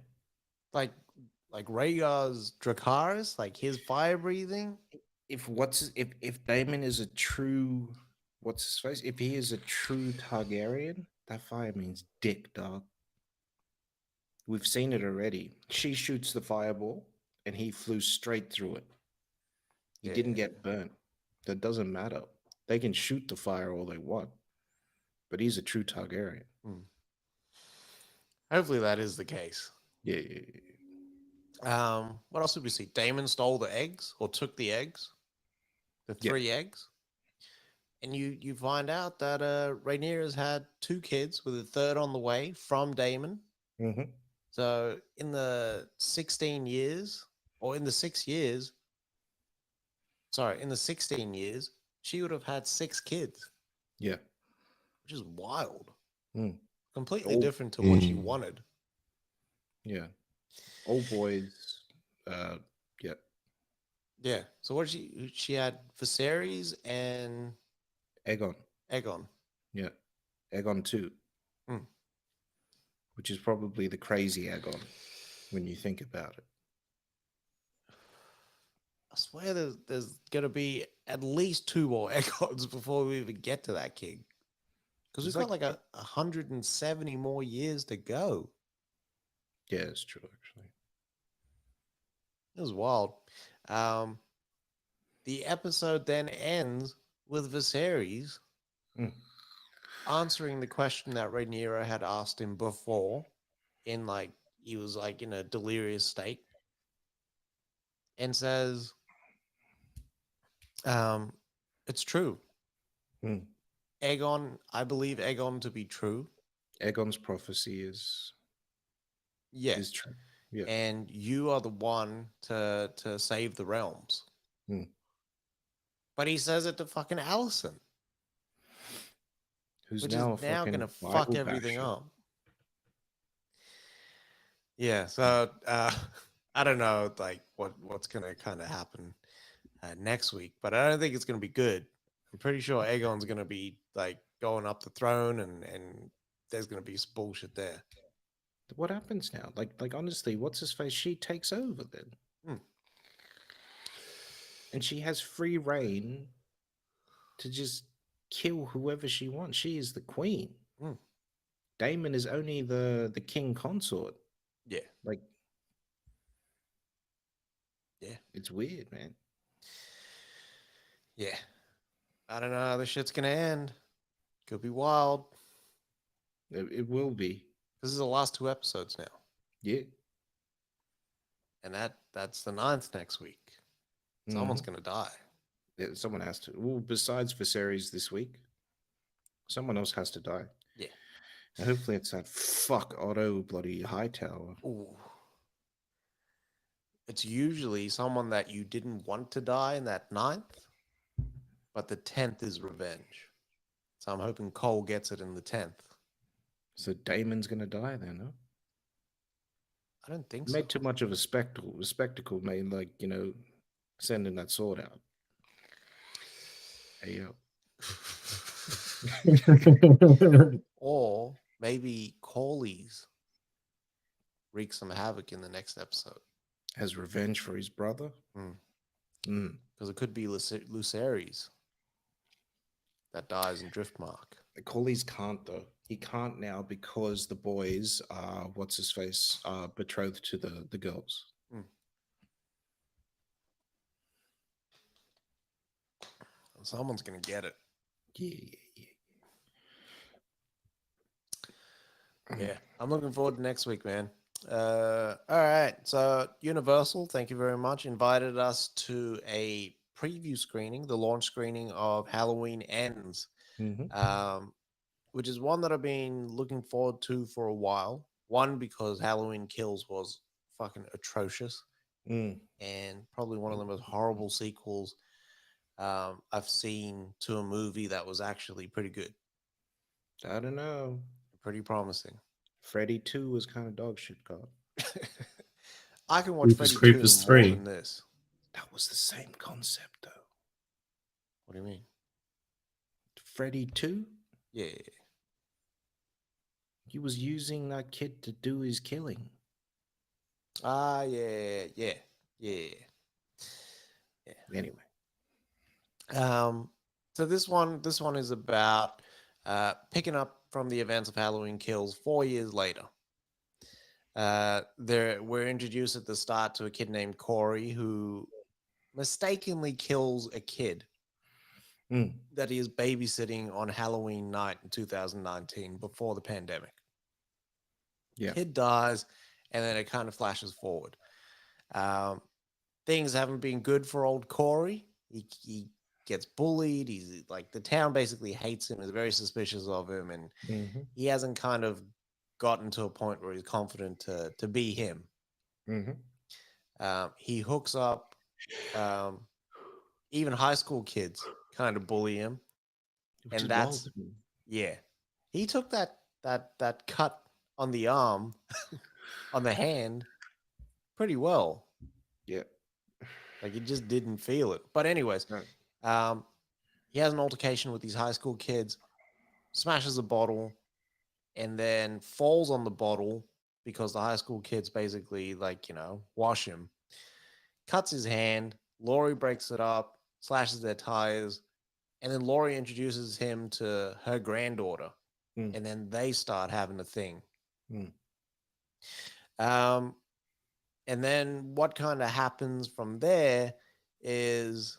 Like Rhaegar's Dracarys, like his fire breathing. If Damon is a true what's his face? If he is a true Targaryen, that fire means dick, dog. We've seen it already. She shoots the fireball and he flew straight through it. He didn't get burnt. That doesn't matter. They can shoot the fire all they want. But he's a true Targaryen. Hopefully that is the case. Yeah. What else did we see? Damon stole the eggs or took the eggs. The 3 eggs. And you find out that Rhaenyra has had 2 kids with a third on the way from Damon. Mm-hmm. So in the 16 years, or in the 6 years, in the 16 years, she would have had 6 kids. Yeah. Which is wild. Oh. Completely different to what she wanted. Yeah. Old boys. Yeah. Yeah. So what she had Viserys and Aegon. Yeah. Aegon 2. Which is probably the crazy Aegon when you think about it. I swear there's going to be at least 2 more Aegons before we even get to that king. Because we've got like 170 more years to go. Yeah, it's true, actually. It was wild. The episode then ends with Viserys answering the question that Rhaenyra had asked him before, he was like in a delirious state, and says, "It's true. Aegon, I believe Aegon to be true. Aegon's prophecy is true. Yeah. And you are the one to save the realms." But he says it to fucking Alicent, who's which now is now fucking gonna fuck Bible everything basher. up. Yeah, so I don't know, like what's gonna kind of happen next week, but I don't think it's gonna be good. I'm pretty sure Aegon's gonna be like going up the throne, and there's gonna be some bullshit there. What happens now? Like honestly, what's his face? She takes over then, and she has free reign to just kill whoever she wants. She is the queen. Daemon is only the king consort. Yeah. It's weird, man. Yeah. I don't know how this shit's gonna end. Could be wild. It will be. This is the last 2 episodes now. Yeah. And that's the 9th next week. Someone's gonna die. Yeah, someone has to. Well, besides Viserys this week, someone else has to die. Yeah. And hopefully it's that fuck Otto bloody Hightower. Ooh. It's usually someone that you didn't want to die in that 9th, but the 10th is revenge. So I'm hoping Cole gets it in the 10th. So Damon's gonna die then, huh? I don't think so. Made too much of a spectacle. Made sending that sword out. Hey yo. Or maybe Corley's wreak some havoc in the next episode. As revenge for his brother. Mm. Mm. Because it could be Luceres that dies in Driftmark. Coley's can't though. He can't now because the boys are what's his face betrothed to the girls. Mm. Someone's gonna get it. Yeah, yeah, Yeah, I'm looking forward to next week, man. All right. So Universal, thank you very much, invited us to a preview screening, the launch screening of Halloween Ends, Mm-hmm. which is one that I've been looking forward to for a while. One, because Halloween Kills was fucking atrocious Mm. and probably one of the most horrible sequels I've seen to a movie that was actually pretty good, I don't know. pretty promising. Freddy 2 was kind of dog shit, God. I can watch Creepers Freddy 2 Creepers more 3. than this. That was the same concept though. What do you mean? Freddy 2? Yeah. He was using that kid to do his killing. Yeah. Anyway. So this one is about picking up from the events of Halloween Kills 4 years later. We're introduced at the start to a kid named Corey who mistakenly kills a kid Mm. that he is babysitting on Halloween night in 2019 before the pandemic. Yeah. Kid dies, and then it kind of flashes forward. Things haven't been good for old Corey. He gets bullied. He's like, the town basically hates him, is very suspicious of him, and Mm-hmm. he hasn't kind of gotten to a point where he's confident to be him. Mm-hmm. He hooks up. Even high school kids kind of bully him, Which and is wild that's to me. yeah. He took that cut on the arm, on the hand, pretty well. Yeah. Like, he just didn't feel it. But anyways, No. he has an altercation with these high school kids, smashes a bottle, and then falls on the bottle because the high school kids basically, like, wash him. Cuts his hand. Laurie breaks it up, slashes their tires, and then Laurie introduces him to her granddaughter, Mm. and then they start having a thing. Mm. And then what kind of happens from there is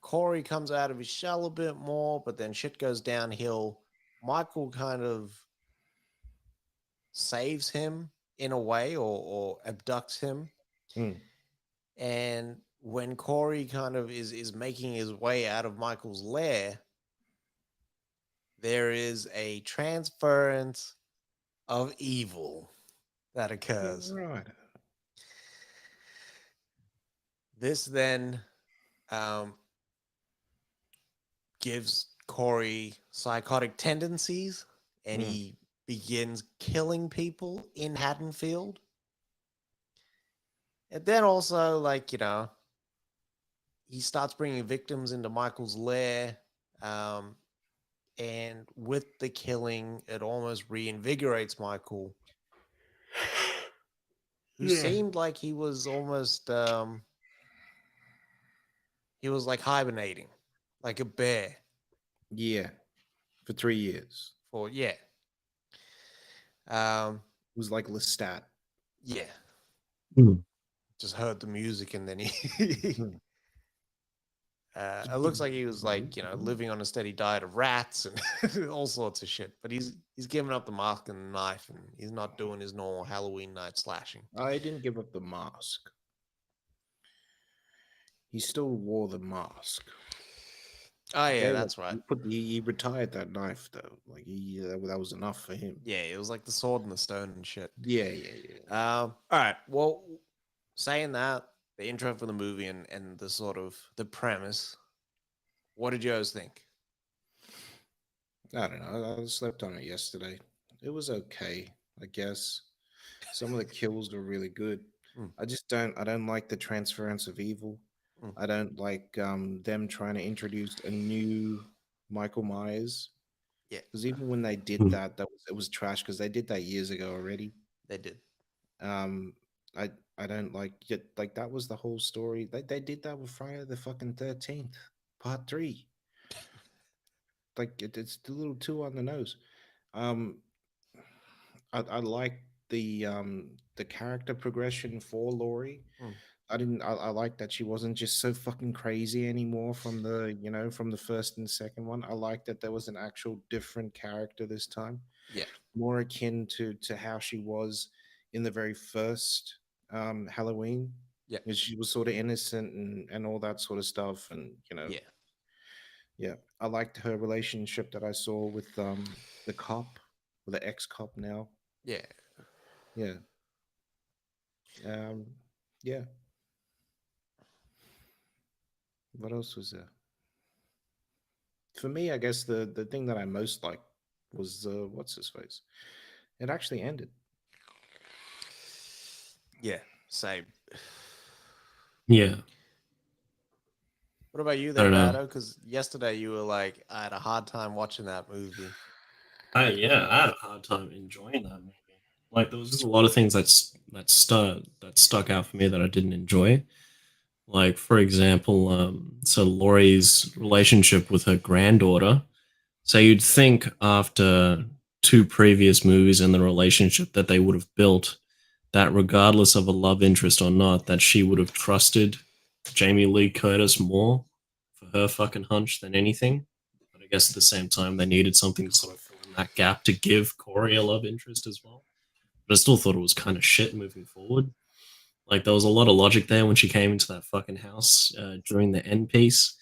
Corey comes out of his shell a bit more, but then shit goes downhill. Michael kind of saves him in a way, or abducts him. Mm. And when Corey kind of is making his way out of Michael's lair, there is a transference of evil that occurs. Right. This then gives Corey psychotic tendencies, and he begins killing people in Haddonfield. And then also, like, he starts bringing victims into Michael's lair. And with the killing, it almost reinvigorates Michael, who seemed like he was almost, he was like hibernating, like a bear. Yeah. For 3 years. Yeah. Um, It was like Lestat. yeah. Mm. Just heard the music, and then he Hmm. it looks like he was, like, living on a steady diet of rats and all sorts of shit. But he's given up the mask and the knife, and he's not doing his normal Halloween night slashing. I didn't give up the mask. He still wore the mask. Oh yeah, Okay, that's like, right. he retired that knife though. Like that was enough for him. Yeah, it was like the sword and the stone and shit. Yeah. All right. Well, saying that, the intro for the movie and the sort of the premise, what did you guys think? I don't know. I slept on it yesterday. It was okay, I guess. Some of the kills were really good. Hmm. I don't like the transference of evil. Mm. I don't like them trying to introduce a new Michael Myers, Yeah, because even when they did Hmm. that, it was trash because they did that years ago already. they did. Um, I don't like it. Like that was the whole story. They did that with Friday the fucking 13th, Part 3. Like it's a little too on the nose. Um, I like the character progression for Laurie. Mm. I like that she wasn't just so fucking crazy anymore from the, from the first and second one. I like that there was an actual different character this time, Yeah, more akin to how she was in the very first Halloween. yeah, Where she was sort of innocent and all that sort of stuff. And, yeah, yeah, I liked her relationship that I saw with the cop, with the ex-cop now. yeah. Yeah. Um, yeah. What else was there? For me, I guess the thing that I most liked was what's his face. It actually ended. Yeah, same. Yeah, What about you I there, don't know. Dado? Because yesterday you were like, I had a hard time watching that movie. I had a hard time enjoying that movie. Like there was just a lot of things that stuck out for me that I didn't enjoy. Like for example, so Laurie's relationship with her granddaughter. So you'd think after two previous movies and the relationship that they would have built, that regardless of a love interest or not, that she would have trusted Jamie Lee Curtis more for her fucking hunch than anything. But I guess at the same time, they needed something to sort of fill in that gap to give Corey a love interest as well. But I still thought it was kind of shit moving forward. Like there was a lot of logic there when she came into that fucking house during the end piece.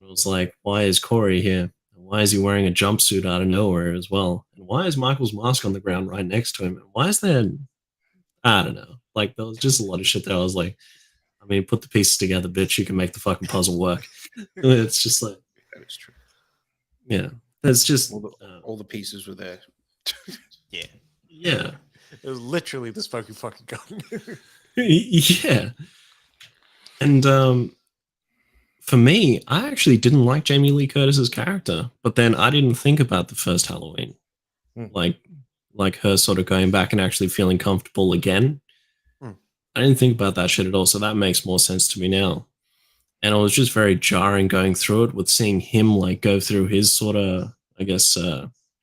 It was like, why is Corey here? Why is he wearing a jumpsuit out of nowhere as well? And why is Michael's mask on the ground right next to him? And why is there, I don't know. Like there was just a lot of shit there. I was like, I mean, put the pieces together, bitch. You can make the fucking puzzle work. It's just like, That is true. yeah, that's just, All the all the pieces were there. Yeah. yeah, It was literally the smoking fucking gun. yeah. And for me, I actually didn't like Jamie Lee Curtis's character, but then I didn't think about the first Halloween, Hmm. like like her sort of going back and actually feeling comfortable again. Hmm. I didn't think about that shit at all, so that makes more sense to me now. And it was just very jarring going through it with seeing him like go through his sort of, I guess,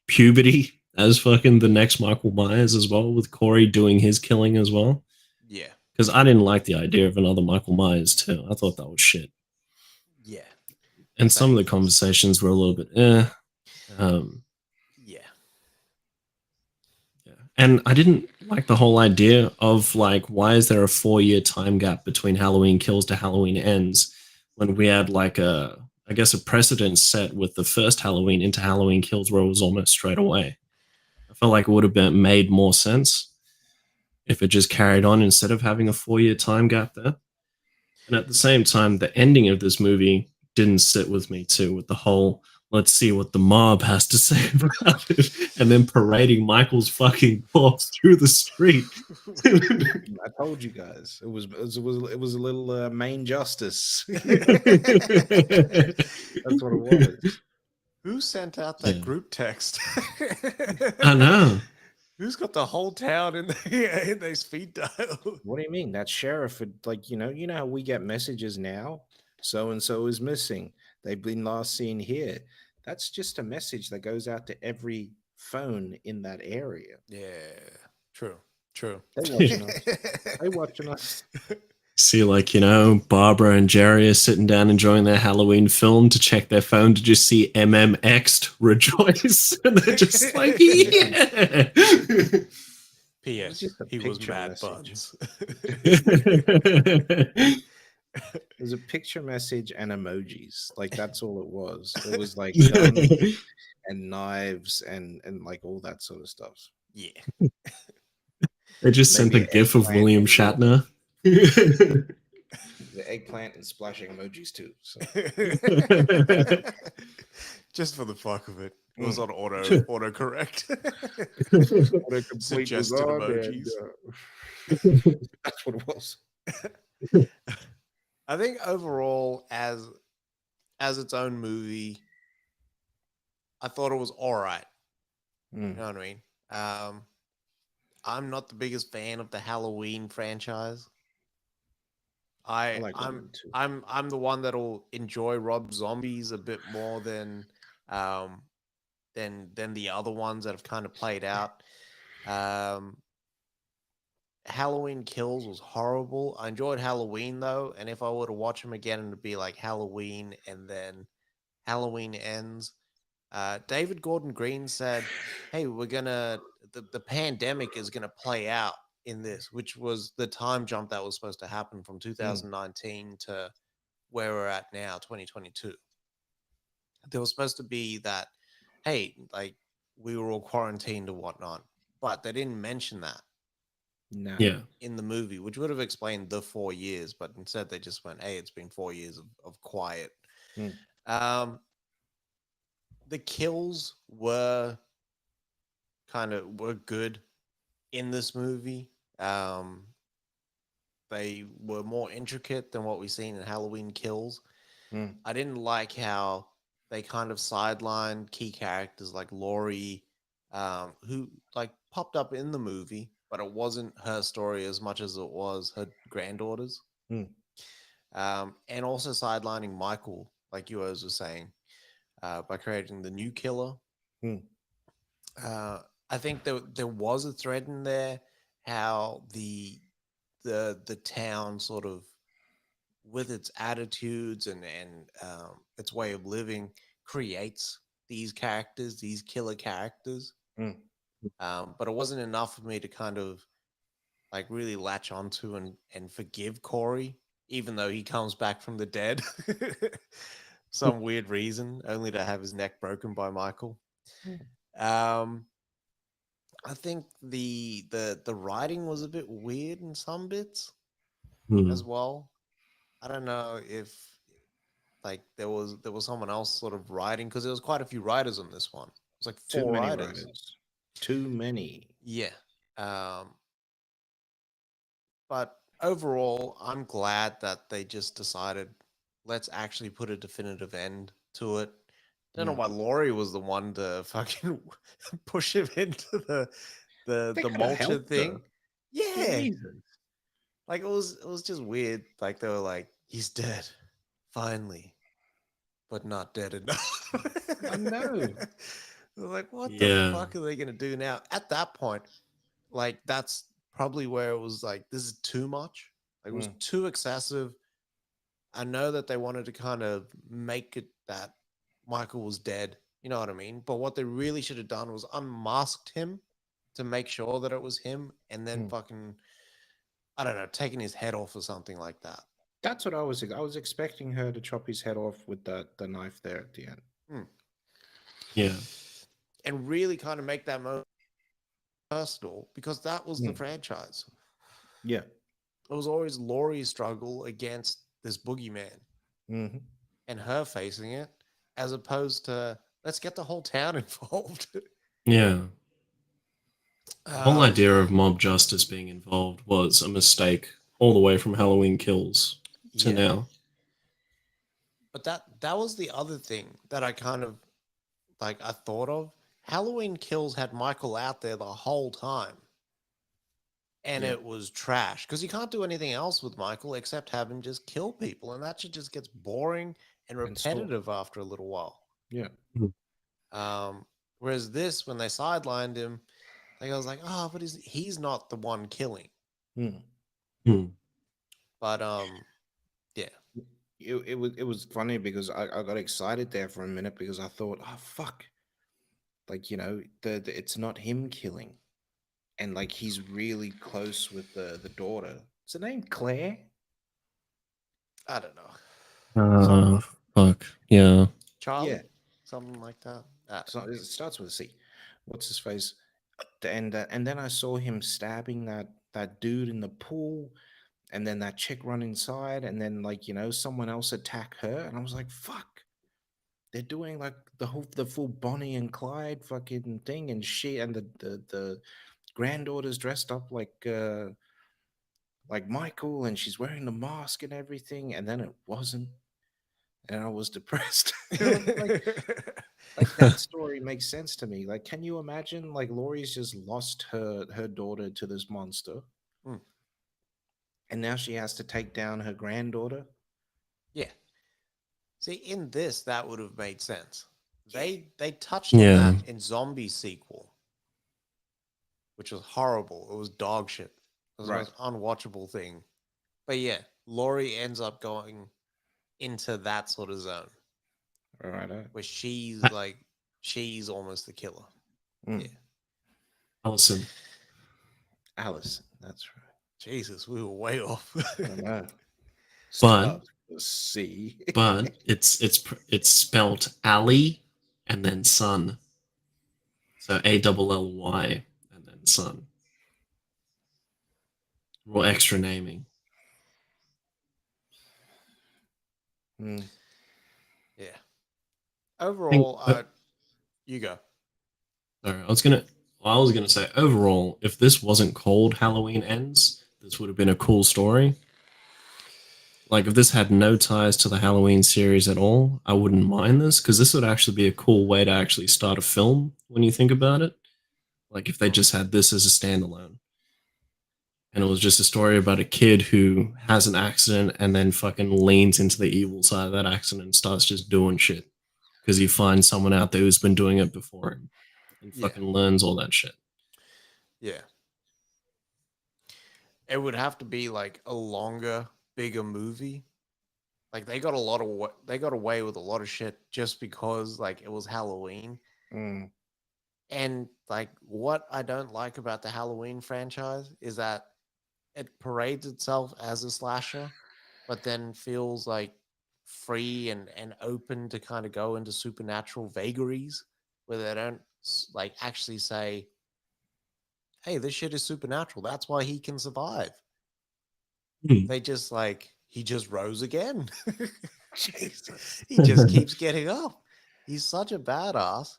puberty as fucking the next Michael Myers as well, with Corey doing his killing as well. Yeah. Because I didn't like the idea of another Michael Myers too. I thought that was shit. Yeah. And some of Same. the conversations were a little bit, eh. Um, Yeah. yeah. And I didn't like the whole idea of like, why is there a 4 year time gap between Halloween Kills to Halloween Ends when we had like I guess, a precedent set with the first Halloween into Halloween Kills where it was almost straight away. I felt like it would have been made more sense if it just carried on instead of having a 4 year time gap there. And at the same time, the ending of this movie didn't sit with me too, with the whole let's see what the mob has to say about it, and then parading Michael's fucking corpse through the street. I told you guys it was a little main justice. That's what it was. Who sent out that Yeah. group text? I know. Who's got the whole town in their speed dial? What do you mean? That sheriff had, like, you know how we get messages now? So and so is missing. They've been last seen here. That's just a message that goes out to every phone in that area. Yeah. True. True. They watching us. They watching us. See, like, Barbara and Jerry are sitting down enjoying their Halloween film to check their phone to just see MMX'd rejoice. And they're just like, yeah. P.S. just a He was picture mad message. buns. There's a picture message and emojis. Like that's all it was. It was like guns and knives and like all that sort of stuff. Yeah. They just sent a Maybe gif of eggplant William as well. Shatner. The eggplant and splashing emojis too. So Just for the fuck of it. It was Mm. on autocorrect. autocomplete was Suggested on, emojis. and, that's what it was. I think overall, as its own movie, I thought it was all right. You Mm, know what I mean? Um, I'm not the biggest fan of the Halloween franchise. I I like that I'm one too. I'm the one that'll enjoy Rob Zombies a bit more um than the other ones that have kind of played out. Um, Halloween Kills was horrible. I enjoyed Halloween though, and if I were to watch them again, it'd be like Halloween and then Halloween Ends. David Gordon Green said, "Hey, the pandemic is gonna play out in this," which was the time jump that was supposed to happen from Mm, 2019 to where we're at now, 2022. There was supposed to be that, hey, like we were all quarantined and whatnot, but they didn't mention that nah. Yeah. in the movie, which would have explained the 4 years, but instead they just went, hey, it's been 4 years of quiet. Mm, Um, the kills were good in this movie. Um, they were more intricate than what we've seen in Halloween Kills. mm, I didn't like how they kind of sidelined key characters like Laurie, who like popped up in the movie, but it wasn't her story as much as it was her granddaughter's. mm, And also sidelining Michael, like you was saying, by creating the new killer. mm, Uh, I think there was a thread in there how the town sort of with its attitudes and its way of living creates these characters, these killer characters. mm. But it wasn't enough for me to kind of like really latch onto and forgive Corey, even though he comes back from the dead. Some weird reason, only to have his neck broken by Michael. Mm. Um, I think the writing was a bit weird in some bits Hmm. as well. I don't know if like there was someone else sort of writing because there was quite a few writers on this one. It was like Too four many writers. writers. Too many. Yeah. Um, but overall, I'm glad that they just decided let's actually put a definitive end to it. Don't know Mm. why Laurie was the one to fucking push him into They the could have mulcher helped her. thing. Yeah, Jesus. like it was just weird. Like they were like, he's dead, finally, but not dead enough. I know. They're like, what the Yeah. fuck are they gonna do now? At that point, like that's probably where it was like, this is too much. Like it was Mm, too excessive. I know that they wanted to kind of make it that Michael was dead. You know what I mean? But what they really should have done was unmasked him to make sure that it was him, and then mm. fucking I don't know, taking his head off or something like that. That's what I was. I was expecting her to chop his head off with the knife there at the end. Hmm. Yeah. And really kind of make that moment personal because that was the Mm. franchise. Yeah. It was always Laurie's struggle against this boogeyman Hmm. and her facing it, as opposed to let's get the whole town involved. Yeah. The whole um, idea of mob justice being involved was a mistake all the way from Halloween Kills to yeah, now. but that was the other thing that I kind of like I thought of. Halloween Kills had Michael out there the whole time, and Yeah. it was trash because you can't do anything else with Michael except have him just kill people, and that shit just gets boring and And stalk. repetitive after a little while. Yeah. Mm. Um, Whereas this, when they sidelined him, like I was like, oh, but he's not the one killing. Mm. Hmm. But yeah, It was funny because I got excited there for a minute because I thought, oh fuck, like the it's not him killing, and like he's really close with the daughter. Is her name Claire? I don't know, Uh, something fuck. Yeah. Yeah. Charlie, something like that. I don't So know. it starts with a C. What's his face? And then I saw him stabbing that dude in the pool, and then that chick run inside, and then like someone else attack her, and I was like, fuck. They're doing like the full Bonnie and Clyde fucking thing, and she and the granddaughter's dressed up like like Michael, and she's wearing the mask and everything, and then it wasn't, and I was depressed. Like that story makes sense to me. Like, can you imagine? Like, Laurie's just lost her daughter to this monster, Mm, and now she has to take down her granddaughter. yeah. See, in this, that would have made sense. Yeah, They touched on Yeah. that in Zombie sequel, which was horrible. It was dog shit. It was the right. most unwatchable thing. But yeah, Laurie ends up going into that sort of zone All right. where she's almost the killer. Mm. Yeah. Allison. Allison. That's right. Jesus, we were way off. I know. But Start with a C. but it's spelt Ally and then son. So ALLY and then son. Or extra naming. Mm. Yeah. I think Overall, you go. sorry, I was gonna say overall, if this wasn't called Halloween Ends, this would have been a cool story. Like if this had no ties to the Halloween series at all, I wouldn't mind this because this would actually be a cool way to actually start a film when you think about it. Like if they Mm, just had this as a standalone. And it was just a story about a kid who has an accident and then fucking leans into the evil side of that accident and starts just doing shit because he finds someone out there who's been doing it before him and yeah. fucking learns all that shit. Yeah. It would have to be like a longer, bigger movie. Like they got away with a lot of shit just because like it was Halloween. Mm. And like what I don't like about the Halloween franchise is that it parades itself as a slasher, but then feels like free and open to kind of go into supernatural vagaries where they don't like actually say, "Hey, this shit is supernatural. That's why he can survive." Hmm. They just like he just rose again. Jesus. He just keeps getting up. He's such a badass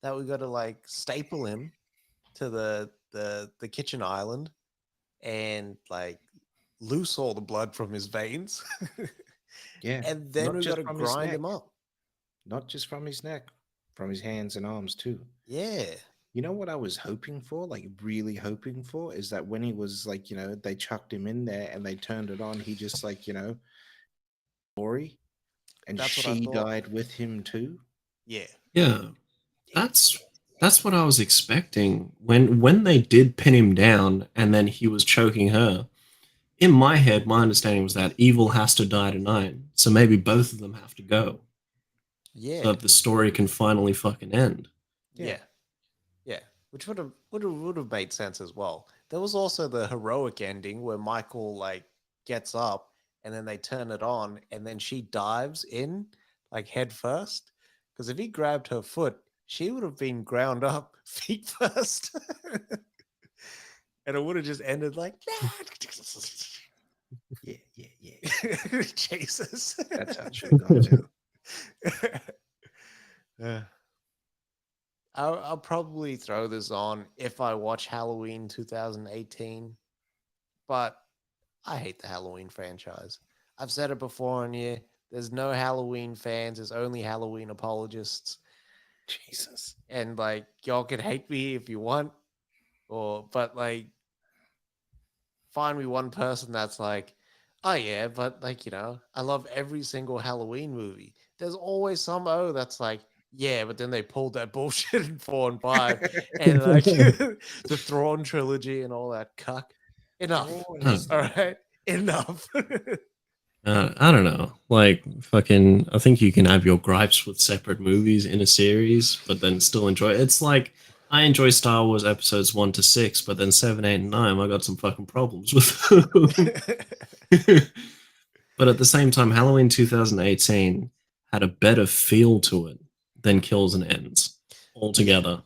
that we got to like staple him to the kitchen island and like loose all the blood from his veins. Yeah. And then Not we got just to from his grind neck. him up. Not just from his neck, from his hands and arms too. Yeah. You know what I was hoping for, like really hoping for, is that when he was like, they chucked him in there and they turned it on, he just like, Lori, and That's what I she thought. died with him too. Yeah. Yeah, Yeah. that's what I was expecting when they did pin him down and then he was choking her. In my head, my understanding was that evil has to die tonight, so maybe both of them have to go, so Yeah. that the story can finally fucking end. Yeah. Yeah. Yeah. Which would have made sense as well. There was also the heroic ending where Michael like gets up and then they turn it on and then she dives in like head first. Because if he grabbed her foot, she would have been ground up feet first. And it would have just ended like Yeah, yeah, yeah. Jesus. That's how it should have gone down. Yeah. I'll probably throw this on if I watch Halloween 2018, but I hate the Halloween franchise. I've said it before on here. There's no Halloween fans. There's only Halloween apologists, Jesus. and like y'all can hate me if you want, but like find me one person that's like, oh yeah, but like I love every single Halloween movie. There's always some that's like, yeah, but then they pulled that bullshit in 4 and 5, and like the Thrawn trilogy and all that cuck. Enough. Thrawn Uh, is the All man. right, enough. I don't know. Like fucking, I think you can have your gripes with separate movies in a series, but then still enjoy it. It's like I enjoy Star Wars episodes 1 to 6, but then 7, 8, and 9, I got some fucking problems with them. But at the same time, Halloween 2018 had a better feel to it than Kills and Ends Yeah, altogether.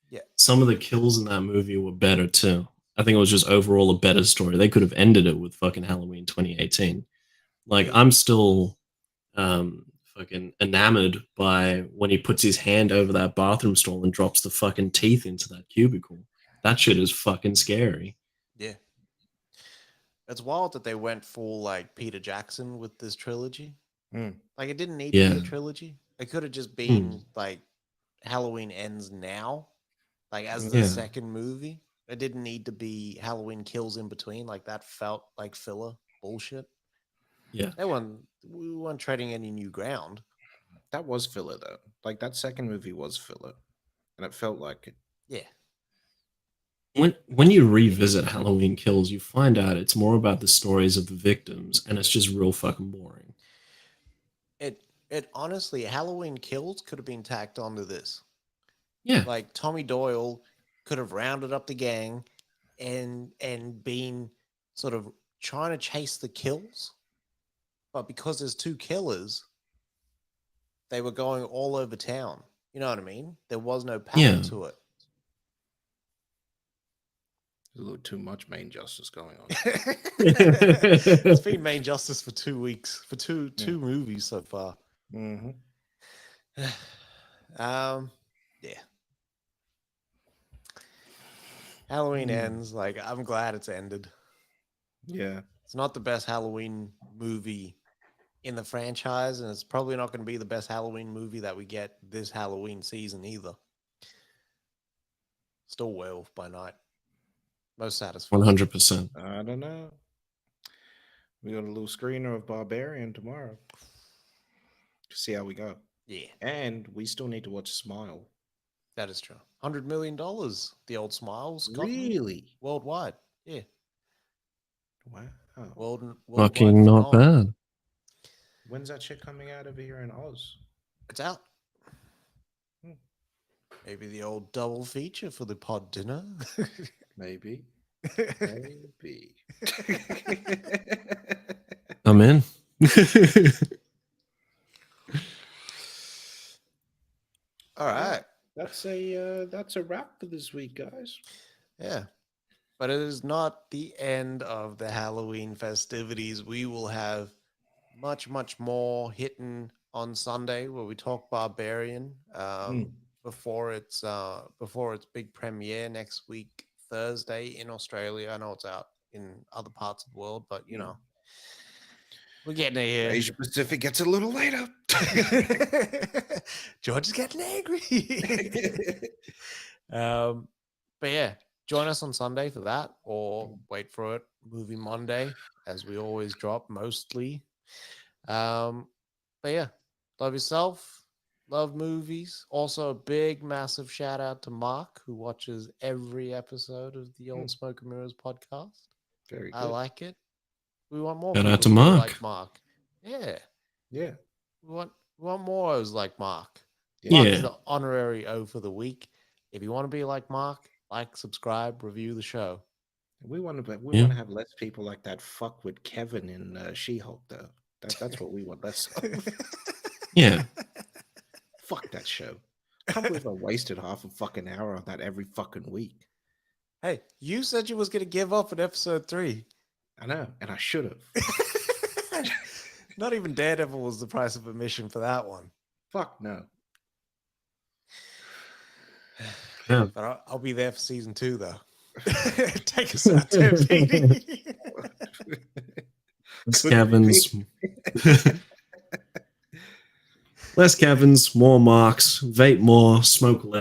yeah, Some of the kills in that movie were better too. I think it was just overall a better story. They could have ended it with fucking Halloween 2018. Like yeah, I'm still fucking enamored by when he puts his hand over that bathroom stall and drops the fucking teeth into that cubicle. That shit is fucking scary. yeah. It's wild that they went full like Peter Jackson with this trilogy. Mm. Like it didn't need to be Yeah. a trilogy. It could have just been like Halloween Ends Now, like as the Yeah. second movie. It didn't need to be Halloween Kills in between. Like that felt like filler bullshit. Yeah. We weren't treading any new ground. That was filler though. Like that second movie was filler, and it felt like it. Yeah. When you revisit Halloween Kills, you find out it's more about the stories of the victims, and it's just real fucking boring. It honestly, Halloween Kills could have been tacked onto this. Yeah. Like Tommy Doyle could have rounded up the gang and been sort of trying to chase the kills, but because there's two killers, they were going all over town. You know what I mean? There was no pattern Yeah. to it. There's a little too much main justice going on. It's been main justice for 2 weeks, for two movies so far. Mm-hmm. Yeah. Halloween ends. Like, I'm glad it's ended. Yeah. It's not the best Halloween movie in the franchise, and it's probably not going to be the best Halloween movie that we get this Halloween season either. Still Werewolf by Night. Most satisfying. 100%. I don't know. We got a little screener of Barbarian tomorrow. See how we go. Yeah, And we still need to watch Smile. that is true. $100 million. The old Smiles. got them Really? worldwide. Yeah. Wow. Worldwide Fucking not phenomenon. bad. When's that shit coming out over here in Oz? It's out. Hmm. Maybe the old double feature for the pod dinner. Maybe. Maybe. I'm in. All right. That's a wrap for this week, guys. Yeah. But it is not the end of the Halloween festivities. We will have much, much more hitting on Sunday where we talk Barbarian before its big premiere next week, Thursday in Australia. I know it's out in other parts of the world, but you know, we're getting it here. Asia Pacific gets a little later. George is getting angry. But yeah, join us on Sunday for that, or wait for it. Movie Monday, as we always drop mostly. But yeah, love yourself, love movies. Also, a big, massive shout out to Mark, who watches every episode of the Old Smoke and Mirrors podcast. Very good. I like it. We want more Shout out people to be Mark. like Mark. Yeah, Yeah. we want more O's like Mark. Yeah. Mark is the honorary O for the week. If you want to be like Mark, like, subscribe, review the show. We want to have less people like that fuck with Kevin in She-Hulk though. That's what we want less of. Yeah. Fuck that show. I can't believe I wasted half a fucking hour on that every fucking week. Hey, you said you was gonna give up in episode 3. I know, and I should have. Not even Daredevil was the price of admission for that one. Fuck no. Yeah. But I'll be there for season 2 though. Take us out there, Petey. Less Kevin's. Less Kevin's, more Marks, vape more, smoke less.